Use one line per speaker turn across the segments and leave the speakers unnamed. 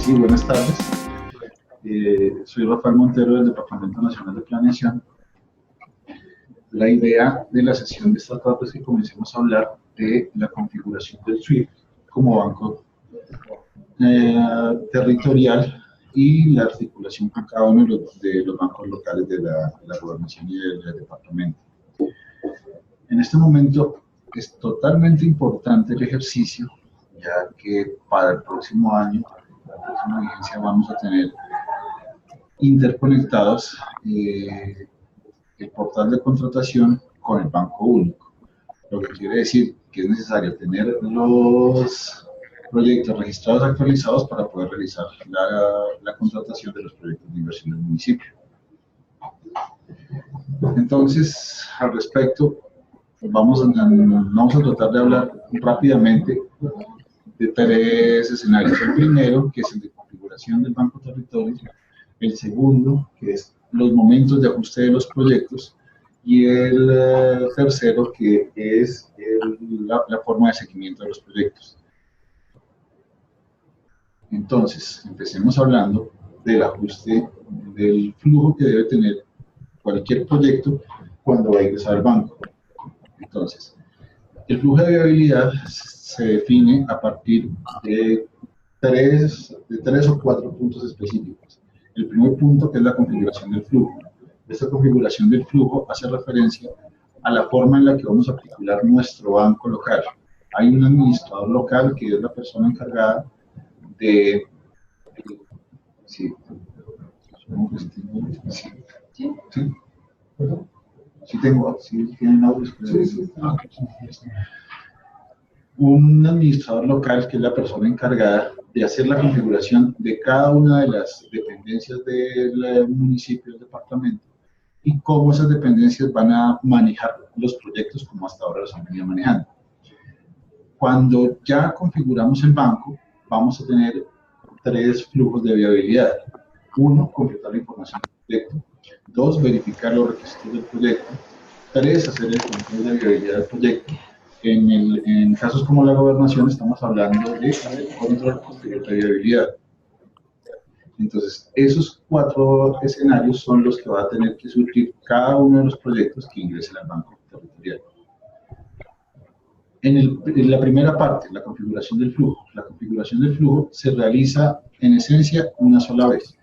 Sí, buenas tardes. Soy Rafael Montero del Departamento Nacional de Planeación. La idea de la sesión de esta tarde es que comencemos a hablar de la configuración del SWIFT como banco territorial y la articulación con cada uno de los bancos locales de la gobernación y del departamento. En este momento es totalmente importante el ejercicio, ya que para el próximo año, la próxima vigencia, vamos a tener interconectados el portal de contratación con el banco único, lo que quiere decir que es necesario tener los proyectos registrados actualizados para poder realizar la contratación de los proyectos de inversión del municipio. Entonces, al respecto, vamos a tratar de hablar rápidamente de tres escenarios. El primero, que es el de configuración del banco territorio; el segundo, que es los momentos de ajuste de los proyectos; y el tercero, que es la forma de seguimiento de los proyectos. Entonces, empecemos hablando del ajuste del flujo que debe tener cualquier proyecto cuando va a ingresar al banco. Entonces, el flujo de viabilidad se define a partir de tres o cuatro puntos específicos. El primer punto, que es la configuración del flujo. Esta configuración del flujo hace referencia a la forma en la que vamos a articular nuestro banco local. Hay un administrador local que es la persona encargada de... Sí. ¿Sí? Sí tengo, sí tienen audio. Sí. Un administrador local que es la persona encargada de hacer la configuración de cada una de las dependencias del municipio, del departamento, y cómo esas dependencias van a manejar los proyectos como hasta ahora los han venido manejando. Cuando ya configuramos el banco, vamos a tener tres flujos de viabilidad. Uno, completar la información del proyecto. Dos, verificar los requisitos del proyecto. Tres, hacer el control de viabilidad del proyecto. En casos como la gobernación estamos hablando de control posterior de viabilidad. Entonces, esos cuatro escenarios son los que va a tener que surgir cada uno de los proyectos que ingresen al banco territorial. En la primera parte, la configuración del flujo. La configuración del flujo se realiza en esencia una sola vez.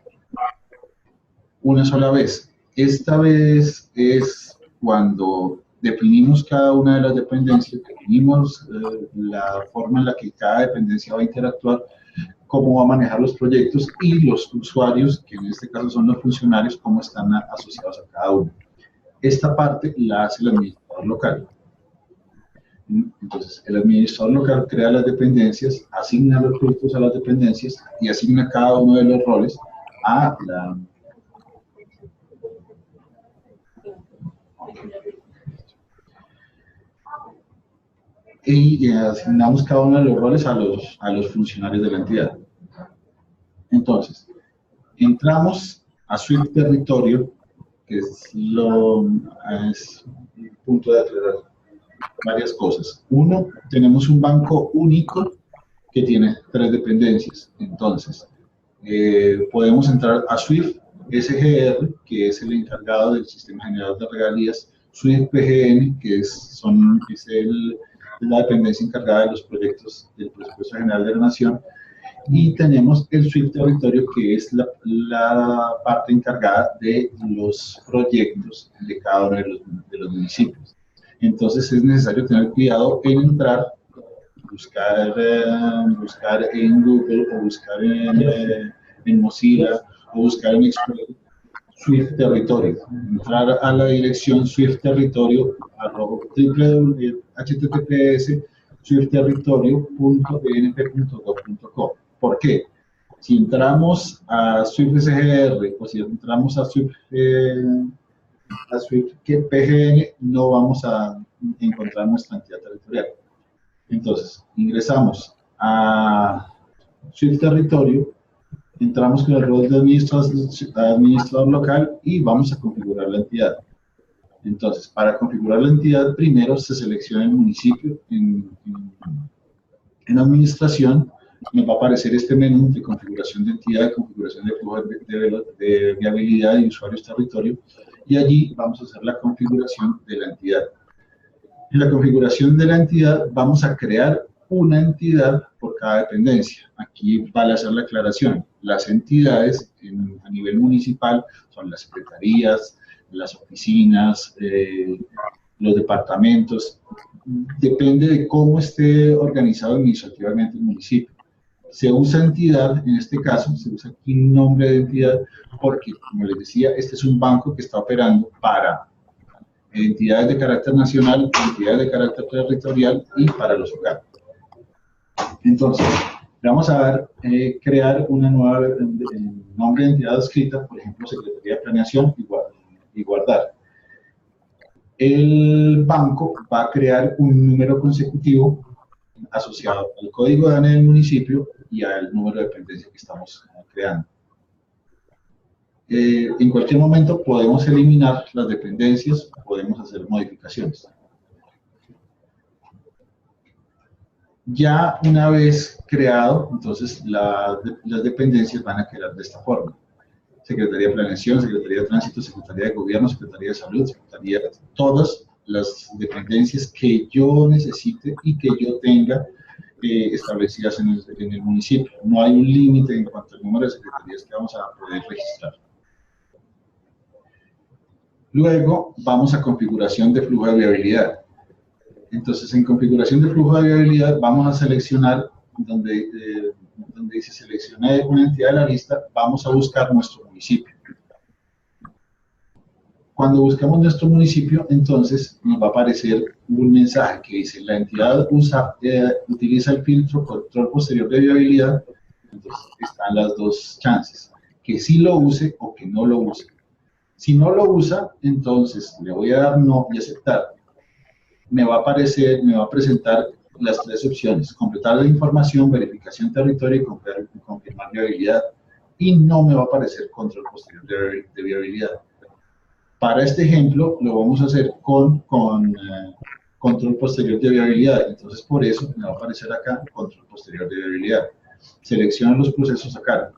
Una sola vez. Esta vez es cuando definimos cada una de las dependencias, definimos la forma en la que cada dependencia va a interactuar, cómo va a manejar los proyectos y los usuarios, que en este caso son los funcionarios, cómo están asociados a cada uno. Esta parte la hace el administrador local. Entonces, el administrador local crea las dependencias, asigna los proyectos a las dependencias y asigna cada uno de los roles a la... Y asignamos cada uno de los roles a los funcionarios de la entidad. Entonces, entramos a SWIFT territorio, que es el punto de aclarar varias cosas. Uno, tenemos un banco único que tiene tres dependencias. Entonces, podemos entrar a SWIFT SGR, que es el encargado del sistema general de regalías; SWIFT PGN, que es la dependencia encargada de los proyectos del presupuesto general de la nación; y tenemos el SWIFT territorio, que es la parte encargada de los proyectos de cada uno de los municipios. Entonces es necesario tener cuidado en entrar, buscar en Google o buscar en Mozilla o buscar en Explorer SWIFT territorio. Entrar a la dirección SWIFT territorio https://swiftterritorio.bnp.gov.co. ¿Por qué? Si entramos a SWIFT SGR o si entramos a SWIFT PGN, no vamos a encontrar nuestra entidad territorial. Entonces, ingresamos a SWIFT territorio, entramos con el rol de administrador local y vamos a configurar la entidad. Entonces, para configurar la entidad, primero se selecciona el municipio en administración, nos va a aparecer este menú de configuración de entidad, de configuración de flujo de viabilidad y usuarios territorio, y allí vamos a hacer la configuración de la entidad. En la configuración de la entidad vamos a crear una entidad por cada dependencia. Aquí vale hacer la aclaración. Las entidades a nivel municipal son las secretarías, las oficinas, los departamentos. Depende de cómo esté organizado administrativamente el municipio. Se usa entidad, en este caso, se usa aquí un nombre de entidad porque, como les decía, este es un banco que está operando para entidades de carácter nacional, entidades de carácter territorial y para los hogares. Entonces, vamos a dar, crear una nueva nombre de entidad adscrita, por ejemplo, Secretaría de Planeación y Guardar. El banco va a crear un número consecutivo asociado al código de ANE del municipio y al número de dependencia que estamos creando. En cualquier momento podemos eliminar las dependencias, podemos hacer modificaciones. Ya una vez creado, entonces las dependencias van a quedar de esta forma. Secretaría de Planeación, Secretaría de Tránsito, Secretaría de Gobierno, Secretaría de Salud, Secretaría de todas las dependencias que yo necesite y que yo tenga establecidas en el municipio. No hay un límite en cuanto al número de secretarías que vamos a poder registrar. Luego vamos a configuración de flujo de viabilidad. Entonces, en configuración de flujo de viabilidad vamos a seleccionar, donde dice seleccionar una entidad de la lista, vamos a buscar nuestro municipio. Cuando buscamos nuestro municipio, entonces nos va a aparecer un mensaje que dice la entidad utiliza el filtro control posterior de viabilidad. Entonces están las dos chances, que sí lo use o que no lo use. Si no lo usa, entonces le voy a dar no y aceptar. Me va a presentar las tres opciones: completar la información, verificación territorio y confirmar viabilidad. Y no me va a aparecer control posterior de viabilidad. Para este ejemplo lo vamos a hacer con control posterior de viabilidad. Entonces por eso me va a aparecer acá control posterior de viabilidad. Selecciono los procesos a cargo.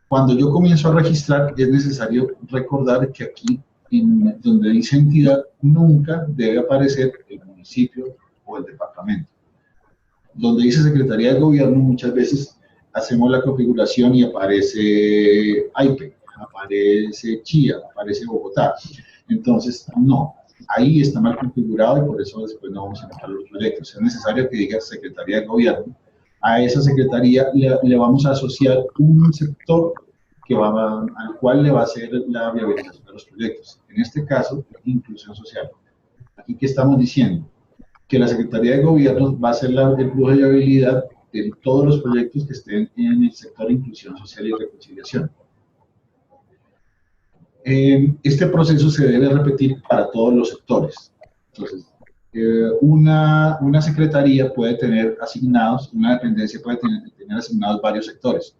Cuando yo comienzo a registrar, es necesario recordar que aquí, donde dice entidad, nunca debe aparecer el municipio o el departamento. Donde dice Secretaría de Gobierno, muchas veces hacemos la configuración y aparece AIPE, aparece Chía, aparece Bogotá. Entonces, no, ahí está mal configurado y por eso después no vamos a encontrar los proyectos. Es necesario que diga Secretaría de Gobierno. A esa secretaría le vamos a asociar un sector al cual le va a hacer la viabilización de los proyectos. En este caso, inclusión social. Aquí, ¿qué estamos diciendo? Que la Secretaría de Gobierno va a hacer el flujo de viabilidad de todos los proyectos que estén en el sector de inclusión social y reconciliación. Este proceso se debe repetir para todos los sectores. Entonces, una secretaría puede tener asignados, una dependencia puede tener asignados varios sectores.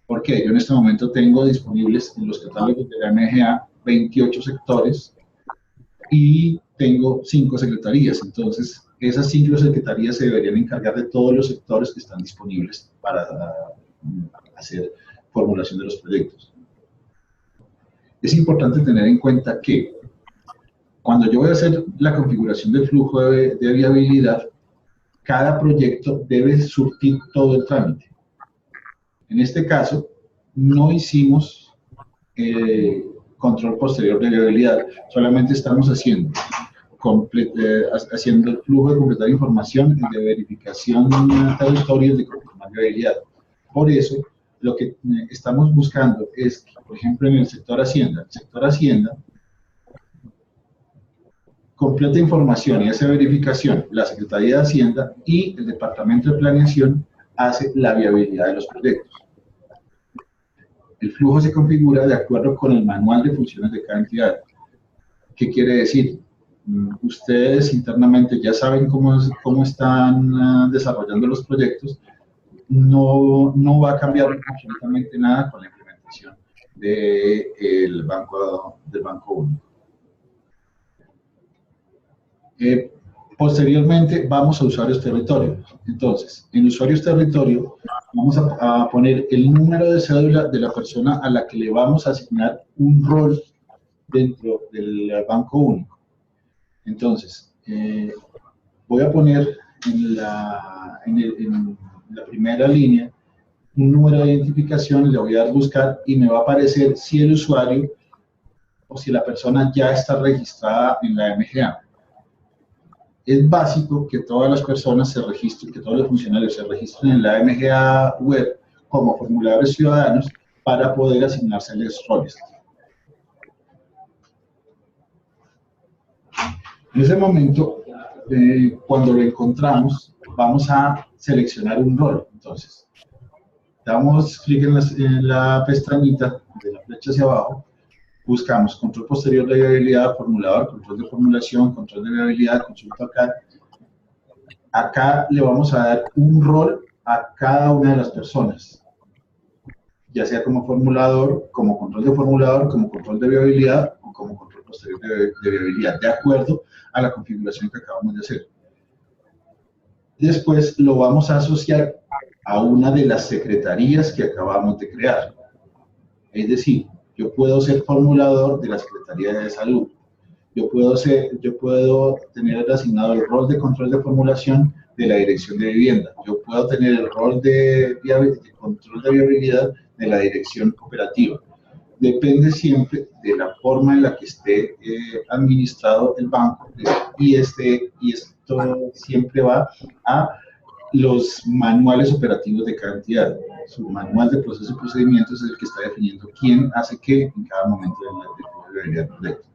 ¿Por qué? Yo en este momento tengo disponibles en los catálogos de la MGA 28 sectores y tengo 5 secretarías. Entonces, esas 5 secretarías se deberían encargar de todos los sectores que están disponibles para hacer formulación de los proyectos. Es importante tener en cuenta que cuando yo voy a hacer la configuración del flujo de viabilidad, cada proyecto debe surtir todo el trámite. En este caso, no hicimos control posterior de viabilidad, solamente estamos haciendo el flujo de completar información, de verificación territorial y de confirmar viabilidad. Por eso, lo que estamos buscando es, por ejemplo, en el sector Hacienda, completa información y hace verificación la Secretaría de Hacienda y el Departamento de Planeación hace la viabilidad de los proyectos. El flujo se configura de acuerdo con el manual de funciones de cada entidad. ¿Qué quiere decir? Ustedes internamente ya saben cómo están desarrollando los proyectos. No va a cambiar absolutamente nada con la implementación del Banco Único. Posteriormente vamos a usuarios territorio. Entonces, en usuarios territorio vamos a poner el número de cédula de la persona a la que le vamos a asignar un rol dentro del banco único. Entonces, voy a poner en la primera línea un número de identificación, le voy a dar buscar y me va a aparecer si el usuario o si la persona ya está registrada en la MGA. Es básico que todas las personas se registren, que todos los funcionarios se registren en la MGA web como formuladores ciudadanos para poder asignárseles roles. En ese momento, cuando lo encontramos, vamos a seleccionar un rol. Entonces, damos clic en la pestañita de la flecha hacia abajo, buscamos control posterior de viabilidad, formulador, control de formulación, control de viabilidad, consulta acá. Acá le vamos a dar un rol a cada una de las personas, ya sea como formulador, como control de formulador, como control de viabilidad o como control posterior de viabilidad, de acuerdo a la configuración que acabamos de hacer. Después lo vamos a asociar a una de las secretarías que acabamos de crear. Es decir, yo puedo ser formulador de la Secretaría de Salud. Yo puedo tener asignado el rol de control de formulación de la Dirección de Vivienda. Yo puedo tener el rol de control de viabilidad de la Dirección Operativa. Depende siempre de la forma en la que esté administrado el banco y esto siempre va a los manuales operativos de cada entidad. Su manual de procesos y procedimientos es el que está definiendo quién hace qué en cada momento del proyecto.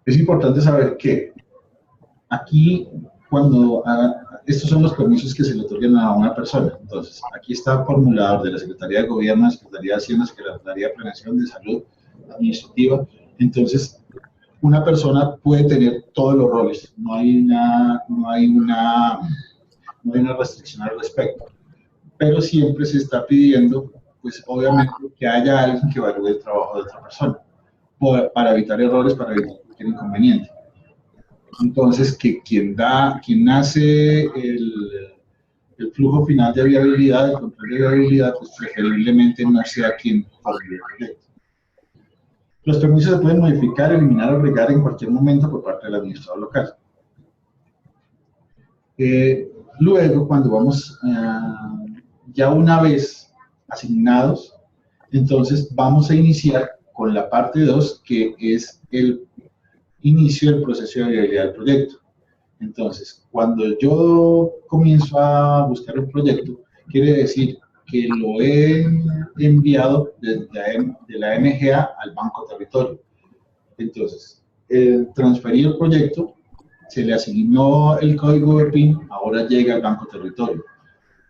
Es importante saber que aquí, estos son los permisos que se le otorgan a una persona. Entonces, aquí está formulador de la Secretaría de Gobierno, la Secretaría de Hacienda, la Secretaría de Planeación, de Salud, Administrativa. Entonces, una persona puede tener todos los roles, no hay una restricción al respecto, pero siempre se está pidiendo, pues obviamente, que haya alguien que evalúe el trabajo de otra persona, para evitar errores, para evitar cualquier inconveniente. Entonces, que quien hace el flujo final de viabilidad, el control de viabilidad, pues preferiblemente no sea quien formule el proyecto. Los permisos se pueden modificar, eliminar o agregar en cualquier momento por parte del administrador local. Luego, cuando vamos ya una vez asignados, entonces vamos a iniciar con la parte 2, que es el inicio del proceso de viabilidad del proyecto. Entonces, cuando yo comienzo a buscar un proyecto, quiere decir que lo he enviado de la MGA al banco territorio. Entonces, transferí el proyecto, se le asignó el código de PIN, ahora llega al banco territorio.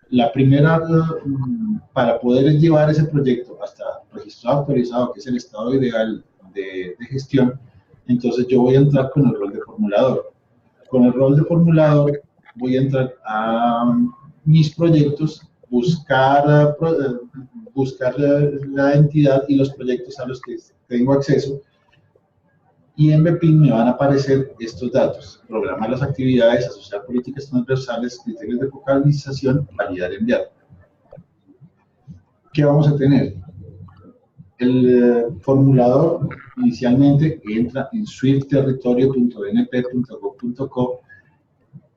La primera, para poder llevar ese proyecto hasta registrado actualizado, que es el estado ideal de gestión, entonces yo voy a entrar con el rol de formulador. Con el rol de formulador voy a entrar a mis proyectos, buscar la entidad y los proyectos a los que tengo acceso, y en BPIN me van a aparecer estos datos: programar las actividades, asociar políticas transversales, criterios de focalización, validar, enviar. ¿Qué vamos a tener? El formulador inicialmente entra en swiftterritorio.np.gov.co,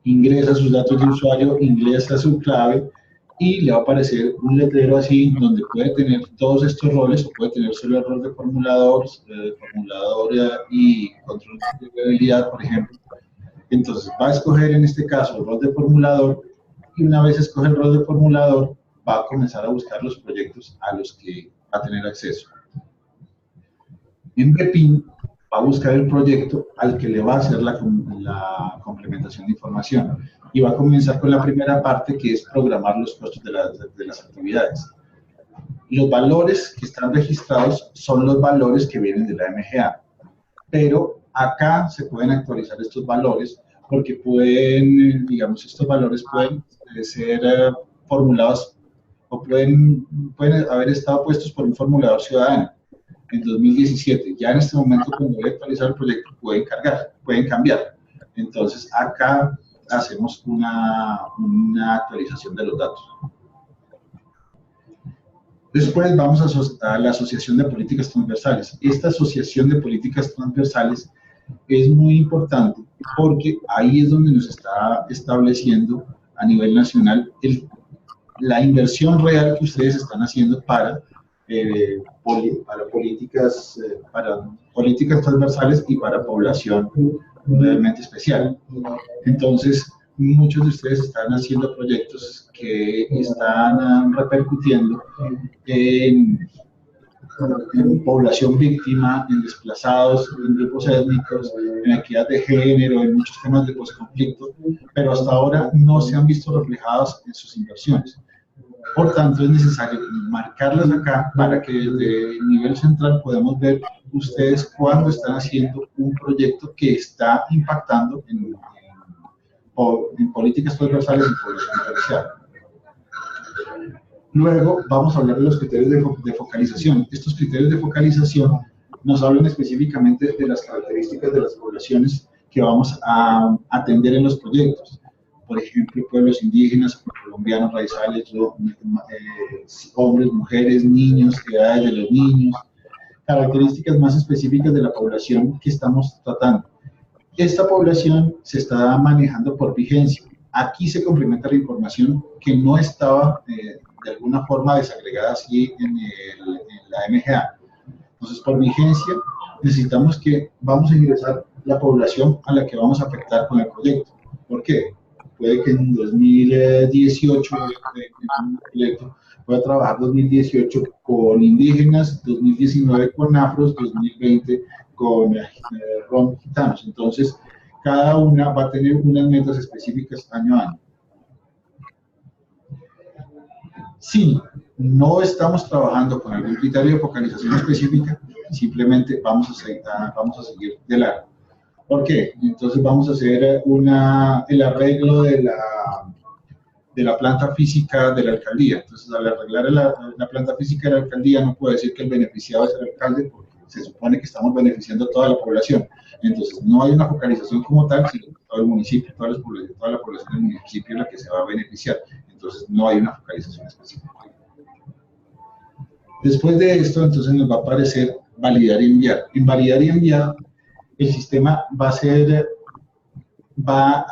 ingresa sus datos de usuario, ingresa su clave y le va a aparecer un letrero así donde puede tener todos estos roles, o puede tener solo el rol de formulador y control de viabilidad, por ejemplo. Entonces va a escoger en este caso el rol de formulador, y una vez escoge el rol de formulador va a comenzar a buscar los proyectos a los que va a tener acceso. En BPIN va a buscar el proyecto al que le va a hacer la complementación de información, y va a comenzar con la primera parte, que es programar los costos de las actividades. Los valores que están registrados son los valores que vienen de la MGA, pero acá se pueden actualizar estos valores, porque estos valores pueden ser formulados, o pueden haber estado puestos por un formulador ciudadano en 2017. Ya en este momento, cuando voy a actualizar el proyecto, pueden cambiar. Entonces, acá hacemos una actualización de los datos. Después vamos a la Asociación de Políticas Transversales. Esta Asociación de Políticas Transversales es muy importante porque ahí es donde nos está estableciendo a nivel nacional la inversión real que ustedes están haciendo para políticas transversales y para población realmente especial. Entonces, muchos de ustedes están haciendo proyectos que están repercutiendo en población víctima, en desplazados, en grupos étnicos, en equidad de género, en muchos temas de posconflicto, pero hasta ahora no se han visto reflejados en sus inversiones. Por tanto, es necesario marcarlas acá para que desde el nivel central podamos ver ustedes cuándo están haciendo un proyecto que está impactando en políticas transversales y población diferenciada. Luego vamos a hablar de los criterios de focalización. Estos criterios de focalización nos hablan específicamente de las características de las poblaciones que vamos a atender en los proyectos. Por ejemplo, pueblos indígenas, colombianos raizales, hombres, mujeres, niños, edades de los niños, características más específicas de la población que estamos tratando. Esta población se está manejando por vigencia. Aquí se complementa la información que no estaba de alguna forma desagregada así en la MGA. Entonces, por vigencia, necesitamos que vamos a ingresar la población a la que vamos a afectar con el proyecto. ¿Por qué? Puede que en 2018 un proyecto pueda trabajar 2018 con indígenas, 2019 con afros, 2020 con rom gitanos. Entonces, cada una va a tener unas metas específicas año a año. Si no estamos trabajando con algún criterio de focalización específica, simplemente vamos a seguir de largo. ¿Por qué? Entonces vamos a hacer el arreglo de la planta física de la alcaldía. Entonces, al arreglar la planta física de la alcaldía, no puedo decir que el beneficiado es el alcalde, porque se supone que estamos beneficiando a toda la población. Entonces, no hay una focalización como tal, sino todo el municipio, toda la población del municipio es la que se va a beneficiar. Entonces, no hay una focalización específica. Después de esto, entonces nos va a aparecer validar y enviar. En validar y enviar, el sistema va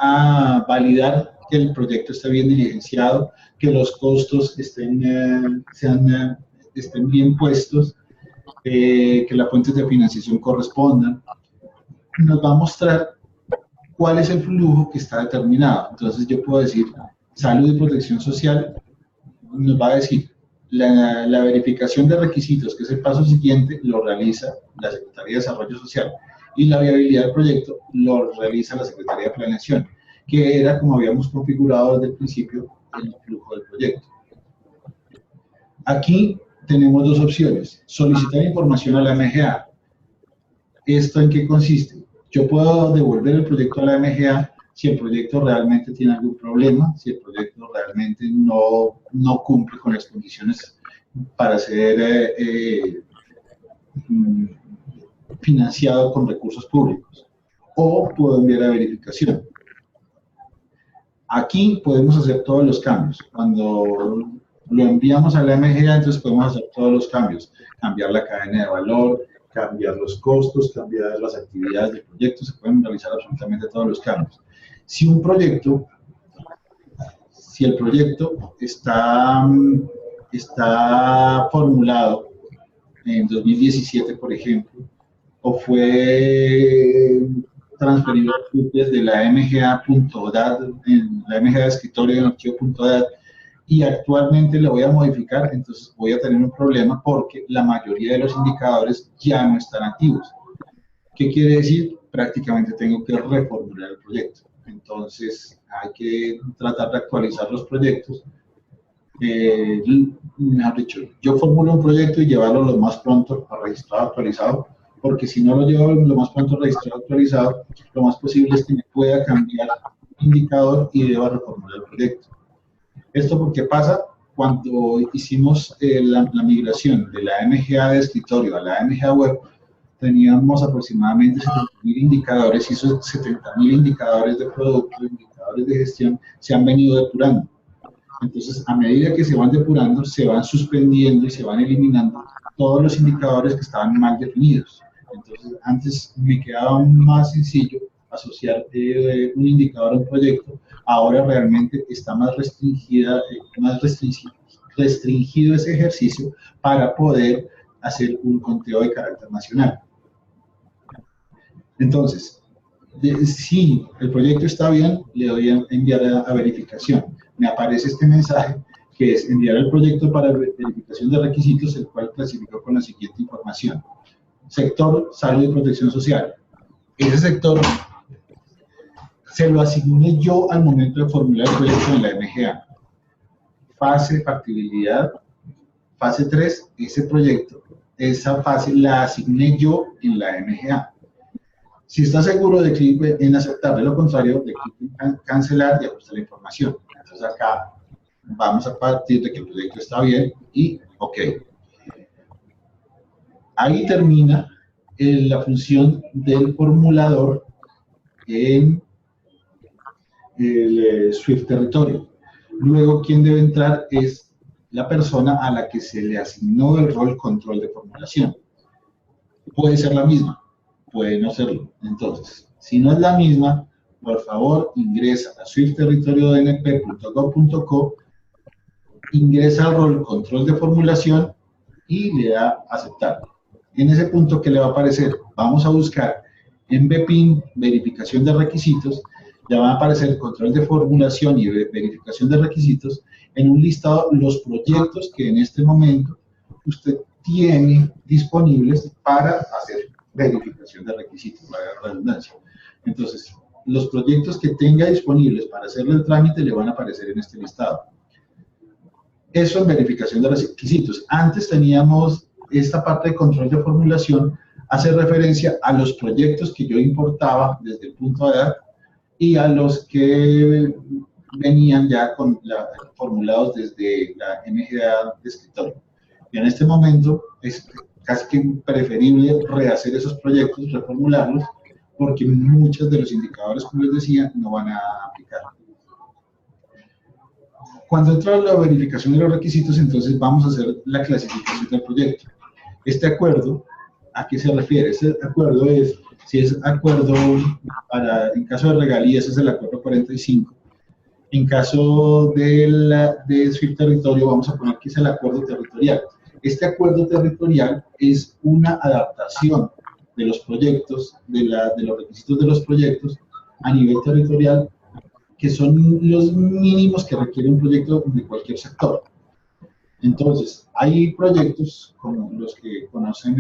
a validar que el proyecto esté bien diligenciado, que los costos estén bien puestos, que las fuentes de financiación correspondan. Nos va a mostrar cuál es el flujo que está determinado. Entonces yo puedo decir, salud y protección social, nos va a decir, la verificación de requisitos, que es el paso siguiente, lo realiza la Secretaría de Desarrollo Social, y la viabilidad del proyecto lo realiza la Secretaría de Planeación, que era como habíamos configurado desde el principio el flujo del proyecto. Aquí tenemos dos opciones: solicitar información a la MGA. ¿Esto en qué consiste? Yo puedo devolver el proyecto a la MGA si el proyecto realmente tiene algún problema, si el proyecto realmente no cumple con las condiciones para ser financiado con recursos públicos, o puedo enviar a verificación. Aquí podemos hacer todos los cambios. Cuando lo enviamos a la MGA, entonces podemos hacer todos los cambios, cambiar la cadena de valor, cambiar los costos, cambiar las actividades del proyecto, se pueden realizar absolutamente todos los cambios. Si el proyecto está formulado en 2017, por ejemplo, o fue transferido desde la MGA.dat, en la MGA de escritorio en archivo.dat, y actualmente lo voy a modificar, entonces voy a tener un problema porque la mayoría de los indicadores ya no están activos. ¿Qué quiere decir? Prácticamente tengo que reformular el proyecto. Entonces hay que tratar de actualizar los proyectos. Mejor dicho, yo formulo un proyecto y llevarlo lo más pronto a registrado actualizado, porque si no lo llevo lo más pronto registrado actualizado, lo más posible es que me pueda cambiar el indicador y deba reformular el proyecto. ¿Esto por qué pasa? Cuando hicimos la migración de la MGA de escritorio a la MGA web, teníamos aproximadamente 70.000 indicadores y esos 70.000 indicadores de producto, indicadores de gestión, se han venido depurando. Entonces, a medida que se van depurando, se van suspendiendo y se van eliminando todos los indicadores que estaban mal definidos. Entonces, antes me quedaba más sencillo asociar un indicador a un proyecto, ahora realmente está más restringido ese ejercicio para poder hacer un conteo de carácter nacional. Entonces, si el proyecto está bien, le doy a enviar a verificación. Me aparece este mensaje que es enviar el proyecto para verificación de requisitos, el cual clasificó con la siguiente información. Sector Salud y Protección Social. Ese sector se lo asigné yo al momento de formular el proyecto en la MGA. Fase de factibilidad, fase 3, ese proyecto, esa fase la asigné yo en la MGA. Si está seguro de clic en aceptar, de lo contrario, de clic en cancelar y ajustar la información. Entonces acá vamos a partir de que el proyecto está bien y OK. Ahí termina la función del formulador en el Swift Territorio. Luego, quien debe entrar es la persona a la que se le asignó el rol control de formulación. Puede ser la misma, puede no serlo. Entonces, si no es la misma, por favor, ingresa a swiftterritoriodnp.gov.co, ingresa al rol control de formulación y le da aceptar. En ese punto, ¿qué le va a aparecer? Vamos a buscar en BPIN, verificación de requisitos, ya van a aparecer control de formulación y verificación de requisitos, en un listado los proyectos que en este momento usted tiene disponibles para hacer verificación de requisitos, para la redundancia. Entonces, los proyectos que tenga disponibles para hacerle el trámite le van a aparecer en este listado. Eso en verificación de requisitos. Antes teníamos esta parte de control de formulación, hace referencia a los proyectos que yo importaba desde el punto de y a los que venían ya formulados desde la MGA de escritorio. Y en este momento es casi que preferible rehacer esos proyectos, reformularlos, porque muchos de los indicadores, como les decía, no van a aplicar. Cuando entra la verificación de los requisitos, entonces vamos a hacer la clasificación del proyecto. Este acuerdo, ¿a qué se refiere? Este acuerdo es, si es acuerdo en caso de regalías, es el acuerdo 45. En caso de Swift Territorio, vamos a poner que es el acuerdo territorial. Este acuerdo territorial es una adaptación de los proyectos, de los requisitos de los proyectos a nivel territorial, que son los mínimos que requiere un proyecto de cualquier sector. Entonces, hay proyectos, como los que conocen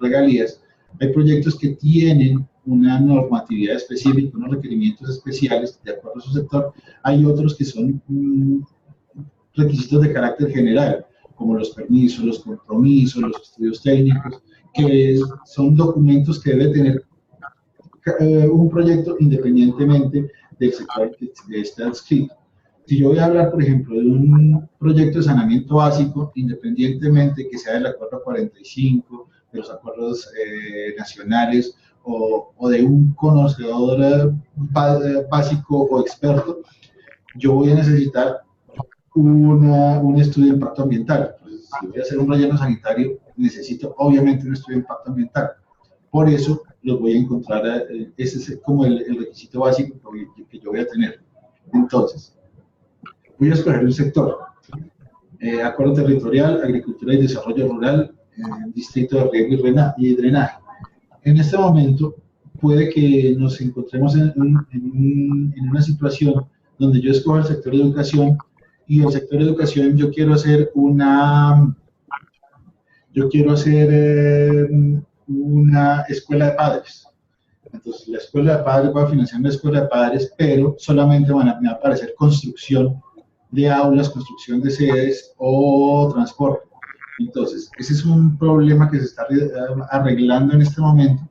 regalías, hay proyectos que tienen una normatividad específica, unos requerimientos especiales de acuerdo a su sector. Hay otros que son requisitos de carácter general, como los permisos, los compromisos, los estudios técnicos, que son documentos que debe tener un proyecto independientemente del sector que esté adscrito. Si yo voy a hablar, por ejemplo, de un proyecto de saneamiento básico, independientemente que sea del acuerdo 45, de los acuerdos nacionales o de un conocedor básico o experto, yo voy a necesitar un estudio de impacto ambiental. Pues, si voy a hacer un relleno sanitario, necesito obviamente un estudio de impacto ambiental. Por eso los voy a encontrar, ese es como el requisito básico que yo voy a tener. Entonces, voy a escoger un sector. Acuerdo territorial, agricultura y desarrollo rural, distrito de riego y drenaje. En este momento puede que nos encontremos en una situación donde yo escojo el sector de educación y en el sector de educación yo quiero hacer una escuela de padres. Entonces, la escuela de padres va a financiar una escuela de padres, pero solamente me va a aparecer construcción de aulas, construcción de sedes o transporte. Entonces, ese es un problema que se está arreglando en este momento.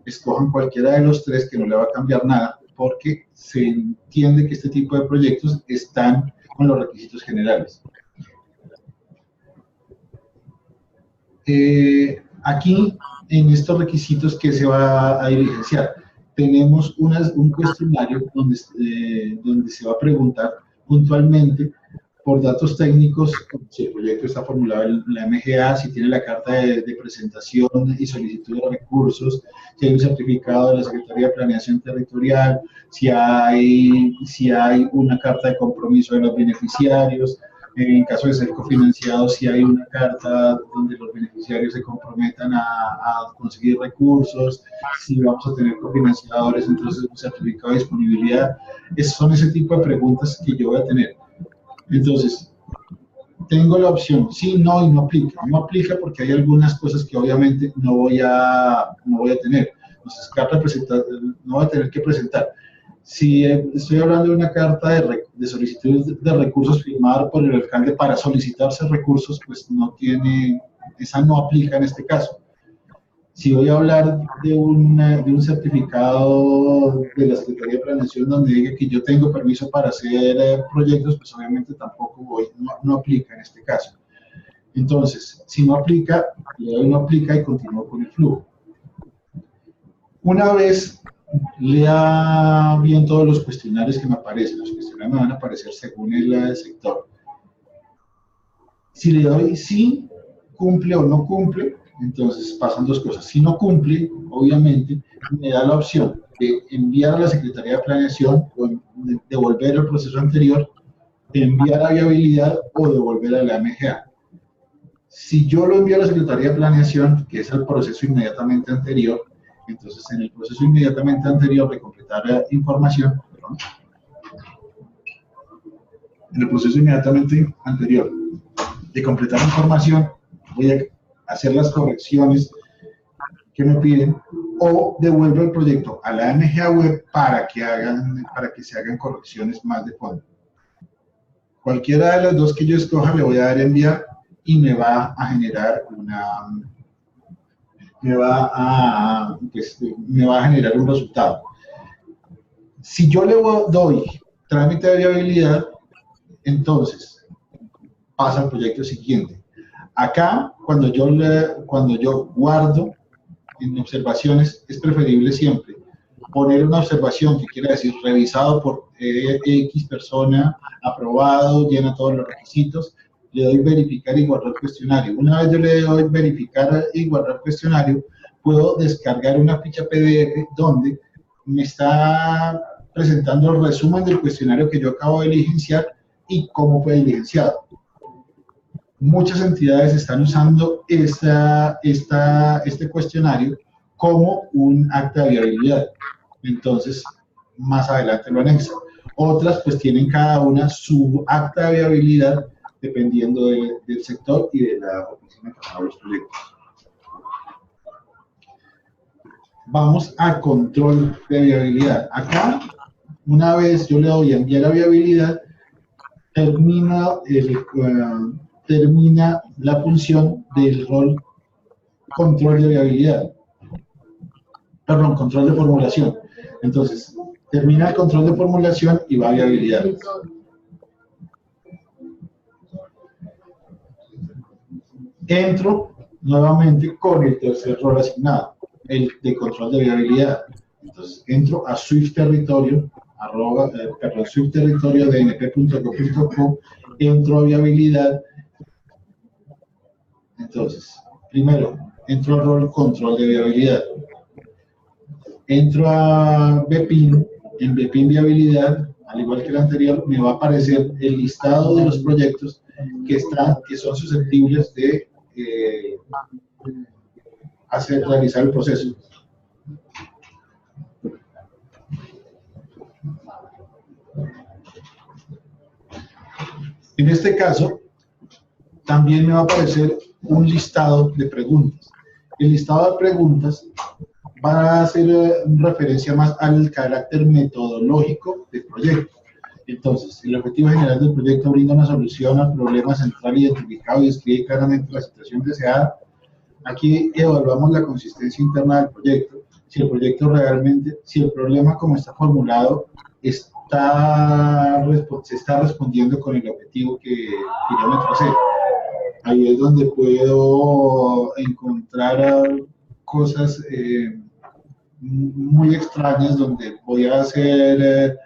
Escojan cualquiera de los tres, que no le va a cambiar nada, porque se entiende que este tipo de proyectos están con los requisitos generales. Aquí, en estos requisitos, ¿qué se va a diligenciar? Tenemos un cuestionario donde se va a preguntar puntualmente por datos técnicos, si el proyecto está formulado en la MGA, si tiene la carta de presentación y solicitud de recursos, si hay un certificado de la Secretaría de Planeación Territorial, si hay una carta de compromiso de los beneficiarios, en caso de ser cofinanciado, si hay una carta donde los beneficiarios se comprometan a conseguir recursos, si vamos a tener cofinanciadores, entonces un certificado de disponibilidad. Son ese tipo de preguntas que yo voy a tener. Entonces, tengo la opción sí, no y no aplica. No aplica porque hay algunas cosas que obviamente no voy a tener. Entonces, no voy a tener que presentar. Si estoy hablando de una carta de solicitud de recursos firmada por el alcalde para solicitarse recursos, pues esa no aplica en este caso. Si voy a hablar de un certificado de la Secretaría de Planeación donde diga que yo tengo permiso para hacer proyectos, pues obviamente tampoco no aplica en este caso. Entonces, si no aplica, le doy no aplica y continúo con el flujo. Una vez lea bien todos los cuestionarios que me aparecen, los cuestionarios me van a aparecer según el sector. Si le doy sí, cumple o no cumple, entonces pasan dos cosas. Si no cumple, obviamente, me da la opción de enviar a la Secretaría de Planeación o devolver el proceso anterior, de enviar a viabilidad o devolver a la MGA. Si yo lo envío a la Secretaría de Planeación, que es el proceso inmediatamente anterior, entonces en el proceso inmediatamente anterior de completar información, en el proceso inmediatamente anterior de completar información, voy a hacer las correcciones que me piden o devuelvo el proyecto a la MGA web para que se hagan correcciones más de fondo. Cualquiera de las dos que yo escoja le voy a dar enviar y me va a generar me va a generar un resultado. Si yo le doy trámite de viabilidad, entonces pasa al proyecto siguiente. Acá, cuando yo guardo en observaciones, es preferible siempre poner una observación que quiere decir revisado por X persona, aprobado, llena todos los requisitos, le doy verificar y guardar cuestionario. Una vez yo le doy verificar y guardar cuestionario, puedo descargar una ficha PDF donde me está presentando el resumen del cuestionario que yo acabo de diligenciar y cómo fue diligenciado. Muchas entidades están usando este cuestionario como un acta de viabilidad. Entonces, más adelante lo anexan. Otras, pues, tienen cada una su acta de viabilidad dependiendo del sector y de la oficina que haga los proyectos. Vamos a control de viabilidad. Acá, una vez yo le doy a enviar a viabilidad, termina la función del rol control de viabilidad. Perdón, control de formulación. Entonces, termina el control de formulación y va a viabilidad. Entro nuevamente con el tercer rol asignado, el de control de viabilidad. Entonces, entro a Swift Territorio, Swift Territorio de np.go.co, entro a viabilidad. Entonces, primero, entro al rol control de viabilidad. Entro a BPIN, en BPIN viabilidad, al igual que el anterior, me va a aparecer el listado de los proyectos que son susceptibles de realizar el proceso. En este caso, también me va a aparecer un listado de preguntas. El listado de preguntas va a hacer referencia más al carácter metodológico del proyecto. Entonces, el objetivo general del proyecto brinda una solución al problema central identificado y describe claramente la situación deseada. Aquí evaluamos la consistencia interna del proyecto, si el problema como está formulado se está respondiendo con el objetivo que yo me tracé. Ahí es donde puedo encontrar cosas muy extrañas, donde voy a hacer,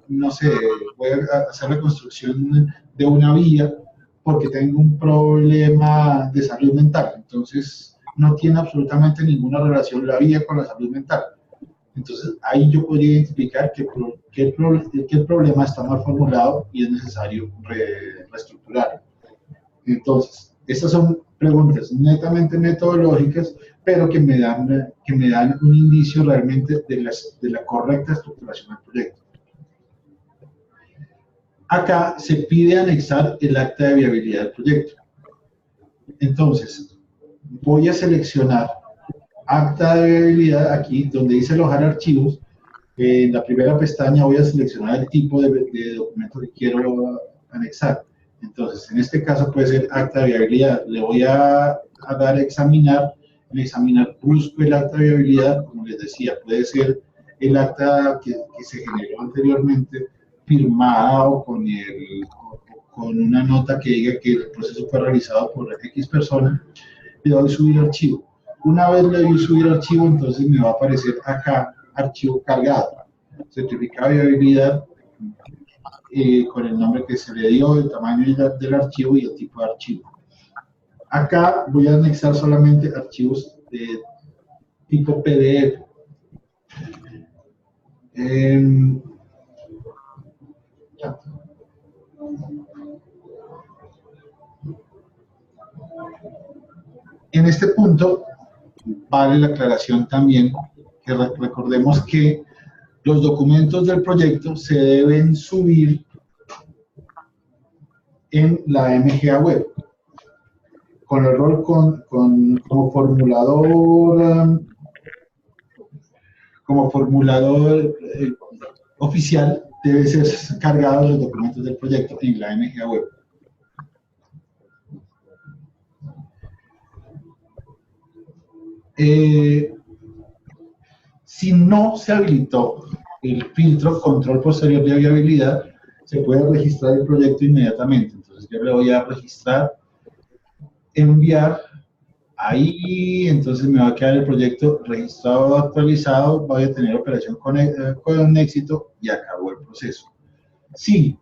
no sé, voy a hacer la construcción de una vía porque tengo un problema de salud mental. Entonces, no tiene absolutamente ninguna relación la vía con la salud mental. Entonces, ahí yo podría identificar que el problema está mal formulado y es necesario reestructurar. Entonces, estas son preguntas netamente metodológicas, pero que me dan un indicio realmente de la correcta estructuración del proyecto. Acá se pide anexar el acta de viabilidad del proyecto. Entonces, voy a seleccionar acta de viabilidad aquí, donde dice alojar archivos. En la primera pestaña voy a seleccionar el tipo de documento que quiero anexar. Entonces, en este caso puede ser acta de viabilidad. Le voy a dar a examinar. En examinar busco el acta de viabilidad, como les decía, puede ser el acta que se generó anteriormente, firmada o con una nota que diga que el proceso fue realizado por X persona. Le doy subir archivo. Una vez le doy subir archivo, entonces me va a aparecer acá archivo cargado, certificado de viabilidad con el nombre que se le dio, el tamaño del archivo y el tipo de archivo. Acá voy a anexar solamente archivos de tipo PDF. En este punto vale la aclaración también que recordemos que los documentos del proyecto se deben subir en la MGA web con el rol como formulador oficial debe ser cargado los documentos del proyecto en la MGA web. Si no se habilitó el filtro control posterior de viabilidad, se puede registrar el proyecto inmediatamente. Entonces yo le voy a registrar, enviar, ahí entonces me va a quedar el proyecto registrado, actualizado, voy a tener operación con éxito y acabó el proceso. Si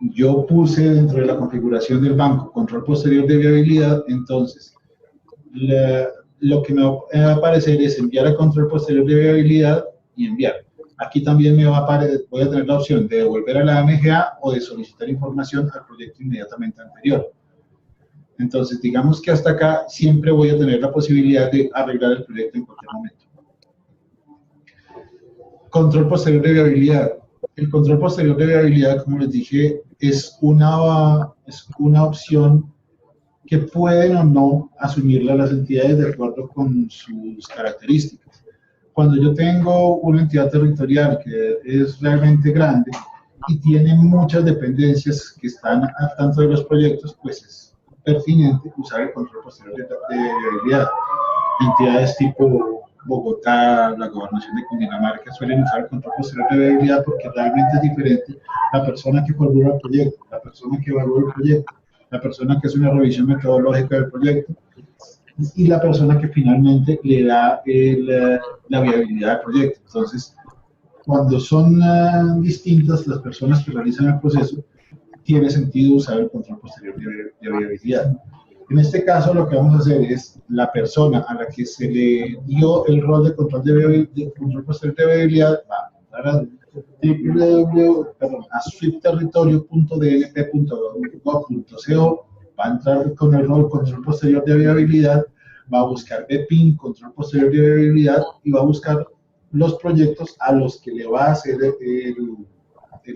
yo puse dentro de la configuración del banco control posterior de viabilidad, entonces lo que me va a aparecer es enviar a control posterior de viabilidad y enviar. Aquí también voy a tener la opción de devolver a la MGA o de solicitar información al proyecto inmediatamente anterior. Entonces, digamos que hasta acá siempre voy a tener la posibilidad de arreglar el proyecto en cualquier momento. Control posterior de viabilidad. El control posterior de viabilidad, como les dije, es una opción que pueden o no asumirla las entidades de acuerdo con sus características. Cuando yo tengo una entidad territorial que es realmente grande y tiene muchas dependencias que están al tanto de los proyectos, pues es pertinente usar el control posterior de viabilidad. Entidades tipo Bogotá, la gobernación de Cundinamarca suelen usar el control posterior de viabilidad porque realmente es diferente la persona que formula el proyecto, la persona que evalúa el proyecto, la persona que hace una revisión metodológica del proyecto y la persona que finalmente le da la viabilidad del proyecto. Entonces, cuando son distintas las personas que realizan el proceso, tiene sentido usar el control posterior de viabilidad. En este caso, lo que vamos a hacer es la persona a la que se le dio el rol de control posterior de viabilidad va a swiftterritorio.dnp.gov.co, va a entrar con el rol control posterior de viabilidad, va a buscar BPIN, control posterior de viabilidad, y va a buscar los proyectos a los que le va a hacer el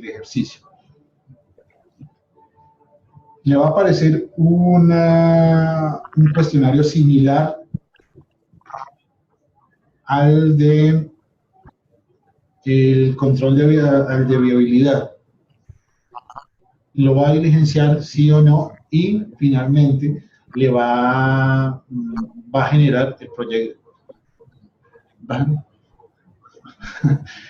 ejercicio. Le va a aparecer un cuestionario similar al de el control al de viabilidad. Lo va a diligenciar sí o no y finalmente le va a generar el proyecto.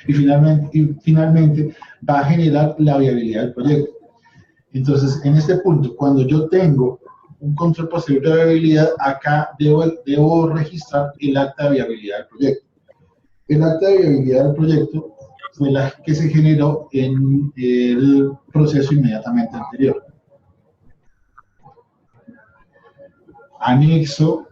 Y finalmente va a generar la viabilidad del proyecto. Entonces, en este punto, cuando yo tengo un control posterior de viabilidad, acá debo registrar el acta de viabilidad del proyecto. El acta de viabilidad del proyecto fue la que se generó en el proceso inmediatamente anterior. Anexo,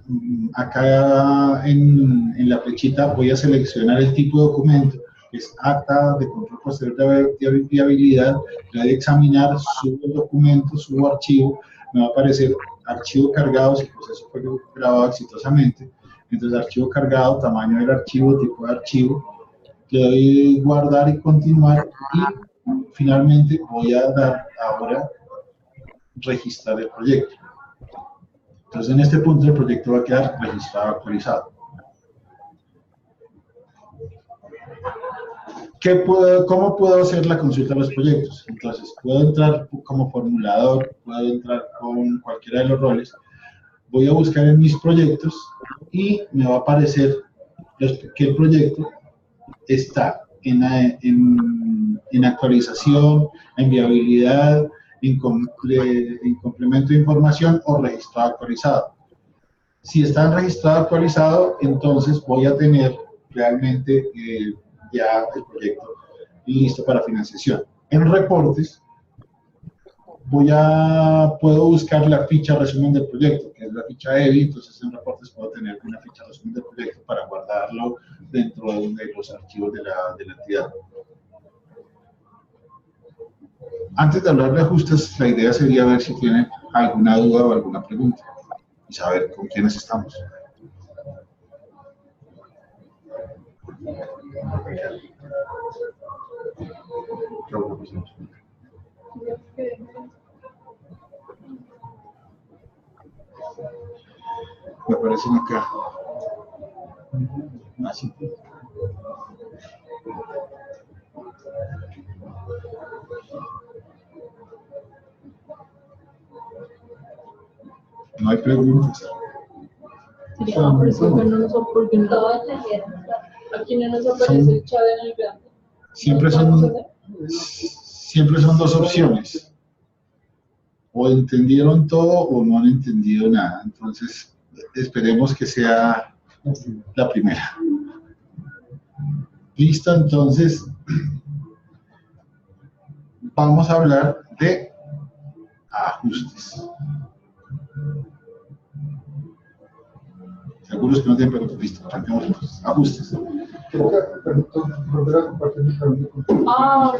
acá en la flechita voy a seleccionar el tipo de documento, que es acta de control posterior de viabilidad. Voy a examinar, subo el documento, subo archivo, me va a aparecer archivo cargado si el proceso fue grabado exitosamente. Entonces, archivo cargado, tamaño del archivo, tipo de archivo. Le doy guardar y continuar y finalmente voy a dar ahora registrar el proyecto. Entonces, en este punto el proyecto va a quedar registrado, actualizado. ¿Cómo puedo hacer la consulta de los proyectos? Entonces, puedo entrar como formulador, puedo entrar con cualquiera de los roles. Voy a buscar en mis proyectos y me va a aparecer que el proyecto está en actualización, en viabilidad, en complemento de información o registrado actualizado. Si está en registrado actualizado, entonces voy a tener realmente ya el proyecto listo para financiación. En reportes, puedo buscar la ficha resumen del proyecto, que es la ficha EBI. Entonces en reportes puedo tener una ficha resumen del proyecto para guardarlo dentro de los archivos de la entidad. Antes de hablar de ajustes, la idea sería ver si tienen alguna duda o alguna pregunta y saber con quiénes estamos. Me aparecen acá. Así. No hay preguntas.
No, pero eso no nos porque no, aquí no nos aparece el chat en el grande.
Siempre son dos opciones. O entendieron todo o no han entendido nada. Entonces, esperemos que sea la primera. Listo, entonces, vamos a hablar de ajustes. Algunos que no tienen preguntas, listo, arranquemos entonces. Ajustes.
Ah,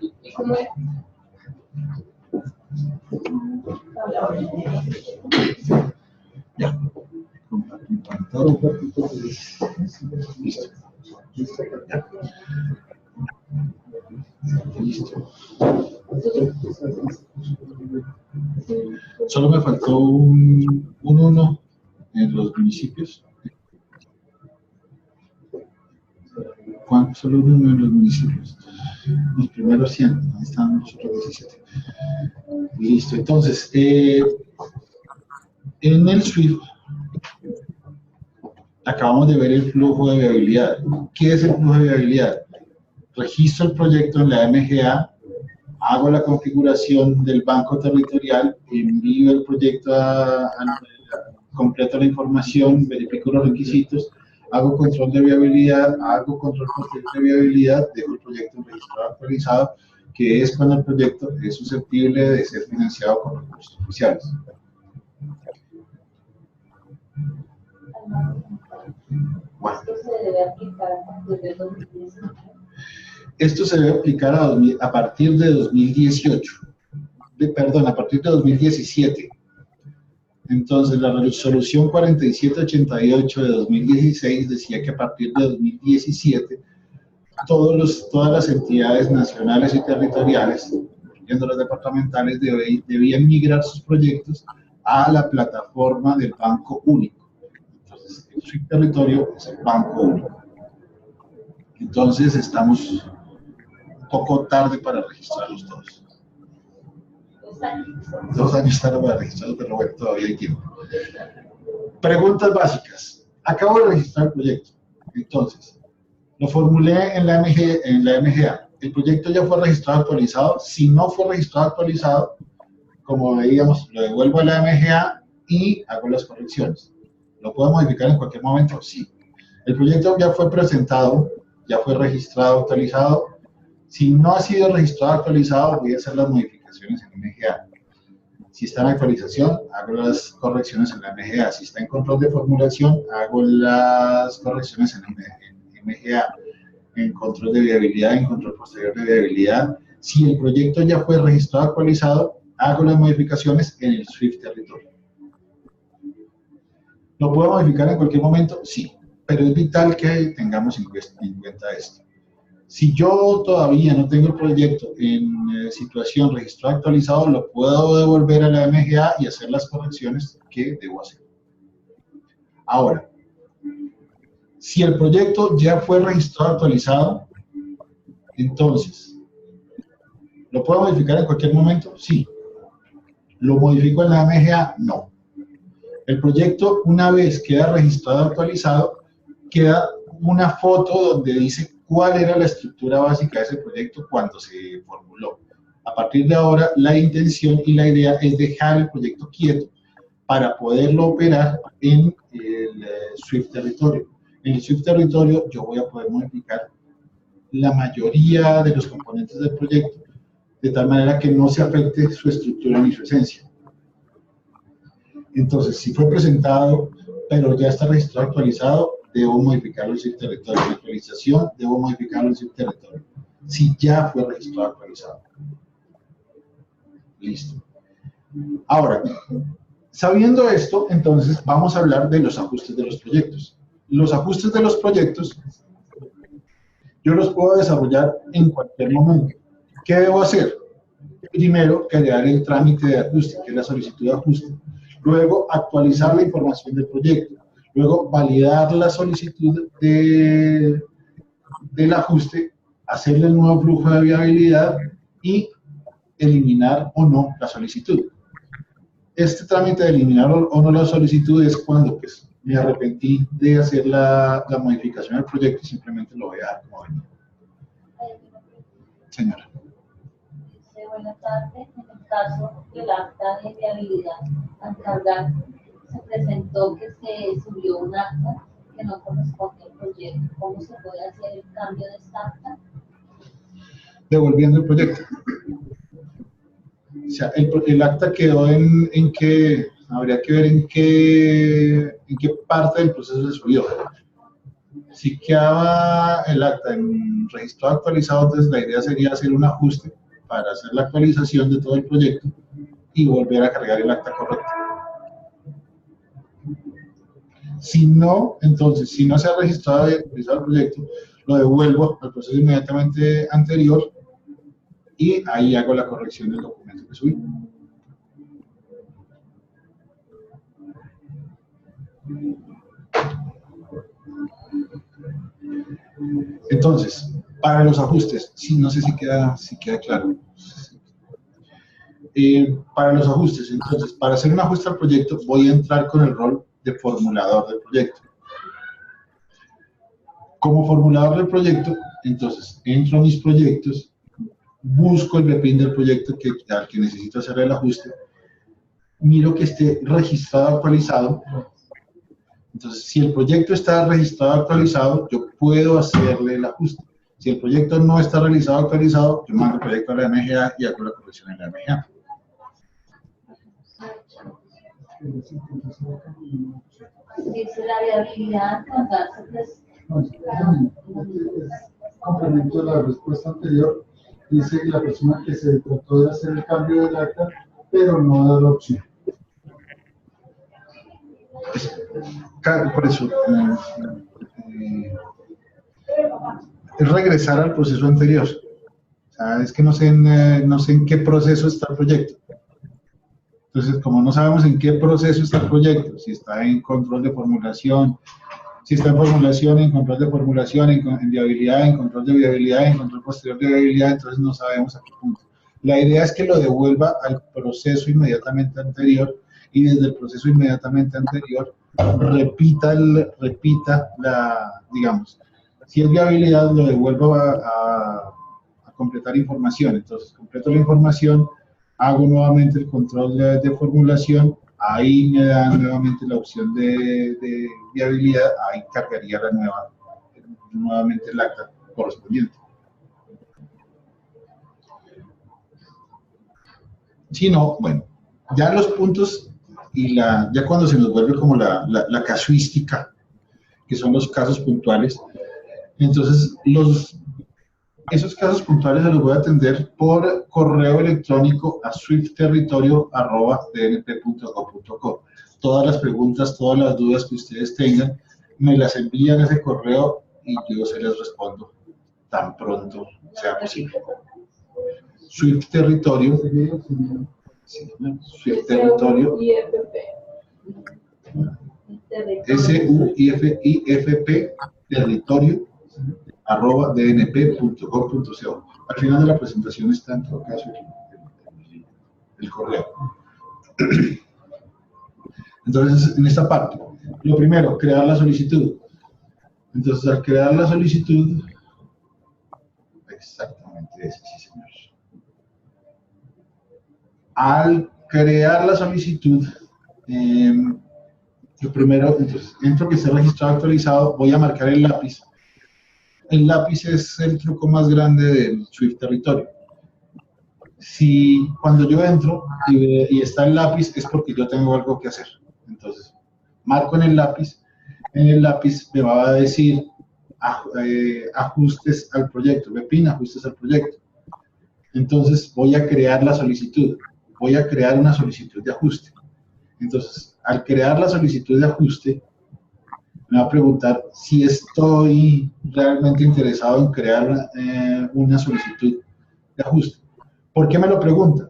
¿y cómo es?
Ya. Compartir pantalla. Listo. Ya. Listo. Solo me faltó un 1 en los municipios. ¿Cuántos? Solo un 1 en los municipios. Los primeros 100, ahí están los otros 17. Listo, entonces, en el SWIFT acabamos de ver el flujo de viabilidad. ¿Qué es el flujo de viabilidad? Registro el proyecto en la MGA, hago la configuración del banco territorial, envío el proyecto completo la información, verifico los requisitos, hago control de viabilidad, hago control posterior de viabilidad, dejo el proyecto registrado actualizado, que es cuando el proyecto es susceptible de ser financiado con recursos oficiales. Bueno. Esto se debe aplicar a partir de 2018. Perdón, a partir de 2017. Entonces, la resolución 4788 de 2016 decía que a partir de 2017 todas las entidades nacionales y territoriales, incluyendo las departamentales, debían migrar sus proyectos a la plataforma del Banco Único. Entonces, el SWIFT territorio es el Banco Único. Entonces, estamos un poco tarde para registrarlos todos. 2 años tarde para registrarlos, pero bueno, todavía hay tiempo. Preguntas básicas. Acabo de registrar el proyecto. Entonces, lo formulé en la MGA. el proyecto ya fue registrado actualizado. Si no fue registrado actualizado, como veíamos, lo devuelvo a la MGA y hago las correcciones. ¿Lo puedo modificar en cualquier momento? Sí. El proyecto ya fue presentado, ya fue registrado, actualizado. Si no ha sido registrado, actualizado, voy a hacer las modificaciones en MGA. Si está en actualización, hago las correcciones en la MGA. Si está en control de formulación, hago las correcciones en MGA. En control de viabilidad, en control posterior de viabilidad. Si el proyecto ya fue registrado, actualizado, hago las modificaciones en el Swift Territorio. ¿Lo puedo modificar en cualquier momento? Sí, pero es vital que tengamos en cuenta esto. Si yo todavía no tengo el proyecto en situación registrado actualizado, lo puedo devolver a la MGA y hacer las correcciones que debo hacer. Ahora, si el proyecto ya fue registrado actualizado, entonces, ¿lo puedo modificar en cualquier momento? Sí. ¿Lo modifico en la MGA? No. El proyecto, una vez queda registrado actualizado, queda una foto donde dice cuál era la estructura básica de ese proyecto cuando se formuló. A partir de ahora, la intención y la idea es dejar el proyecto quieto para poderlo operar en el Swift Territorio. En el Swift Territorio yo voy a poder modificar la mayoría de los componentes del proyecto, de tal manera que no se afecte su estructura ni su esencia. Entonces, si fue presentado, pero ya está registrado actualizado, debo modificarlo en Swift Territorio. La actualización, debo modificarlo en Swift Territorio. Si ya fue registrado actualizado. Listo. Ahora, sabiendo esto, entonces vamos a hablar de los ajustes de los proyectos. Los ajustes de los proyectos, yo los puedo desarrollar en cualquier momento. ¿Qué debo hacer? Primero, crear el trámite de ajuste, que es la solicitud de ajuste. Luego, actualizar la información del proyecto. Luego, validar la solicitud del ajuste, hacerle el nuevo flujo de viabilidad y eliminar o no la solicitud. Este trámite de eliminar o no la solicitud es cuando pues, me arrepentí de hacer la modificación del proyecto y simplemente lo voy a dar como venía. Señora.
Buenas tardes. En el caso del acta de viabilidad, al cargar se presentó que se subió un acta que no corresponde al proyecto. ¿Cómo se puede hacer el cambio de esta acta?
Devolviendo el proyecto. O sea, el acta quedó en que habría que ver en qué parte del proceso se subió. Si quedaba el acta en registrado actualizado, entonces la idea sería hacer un ajuste para hacer la actualización de todo el proyecto y volver a cargar el acta correcta. Si no, entonces, si no se ha registrado y actualizado el proyecto, lo devuelvo al proceso inmediatamente anterior y ahí hago la corrección del documento que subí. Entonces, para los ajustes, sí, no sé si queda claro. Para los ajustes, entonces, para hacer un ajuste al proyecto, voy a entrar con el rol de formulador del proyecto. Como formulador del proyecto, entonces, entro a mis proyectos, busco el BPIN del proyecto al que necesito hacer el ajuste, miro que esté registrado, actualizado. Entonces, si el proyecto está registrado, actualizado, yo puedo hacerle el ajuste. Si el proyecto no está realizado, actualizado, yo mando el proyecto a la MGA y hago la corrección en la MGA.
Dice la viabilidad,
complemento la respuesta anterior, dice que la persona que se trató de hacer el cambio del acta, pero no da la opción.
Por eso, es regresar al proceso anterior. O sea, es que no sé en qué proceso está el proyecto. Entonces, como no sabemos en qué proceso está el proyecto, si está en control de formulación, si está en formulación, en control de formulación, en viabilidad, en control de viabilidad, en control posterior de viabilidad, entonces no sabemos a qué punto. La idea es que lo devuelva al proceso inmediatamente anterior y desde el proceso inmediatamente anterior repita digamos, si es viabilidad, lo devuelvo a completar información. Entonces, completo la información, hago nuevamente el control de formulación, ahí me da nuevamente la opción de viabilidad, ahí cargaría nuevamente el acta correspondiente. Si no, bueno, ya los puntos y ya cuando se nos vuelve como la casuística, que son los casos puntuales, entonces esos casos puntuales se los voy a atender por correo electrónico a swiftterritorio@dnp.gov.co. Todas las preguntas, todas las dudas que ustedes tengan, me las envían a ese correo y yo se les respondo tan pronto sea posible. Swiftterritorio, Swiftterritorio, SUIFP, territorio, @dnp.gov.co. Al final de la presentación está en todo caso el correo. Entonces, en esta parte, lo primero, crear la solicitud. Entonces, al crear la solicitud, exactamente ese, sí, señor. Al crear la solicitud, lo primero, entonces, entro que esté registrado actualizado, voy a marcar el lápiz. El lápiz es el truco más grande del Swift Territorio. Si cuando yo entro y está el lápiz es porque yo tengo algo que hacer. Entonces, marco en el lápiz me va a decir ajustes al proyecto, BPIN, ajustes al proyecto. Entonces, voy a crear la solicitud, voy a crear una solicitud de ajuste. Entonces, al crear la solicitud de ajuste, me va a preguntar si estoy realmente interesado en crear una solicitud de ajuste. ¿Por qué me lo pregunta?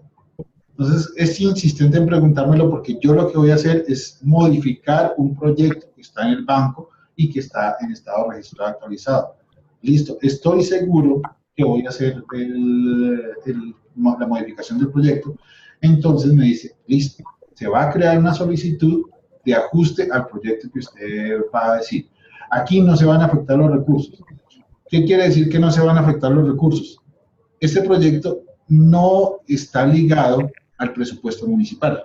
Entonces, es insistente en preguntármelo porque yo lo que voy a hacer es modificar un proyecto que está en el banco y que está en estado registrado actualizado. Listo, estoy seguro que voy a hacer la modificación del proyecto. Entonces me dice, listo, se va a crear una solicitud de ajuste al proyecto que usted va a decir. Aquí no se van a afectar los recursos. ¿Qué quiere decir que no se van a afectar los recursos? Este proyecto no está ligado al presupuesto municipal.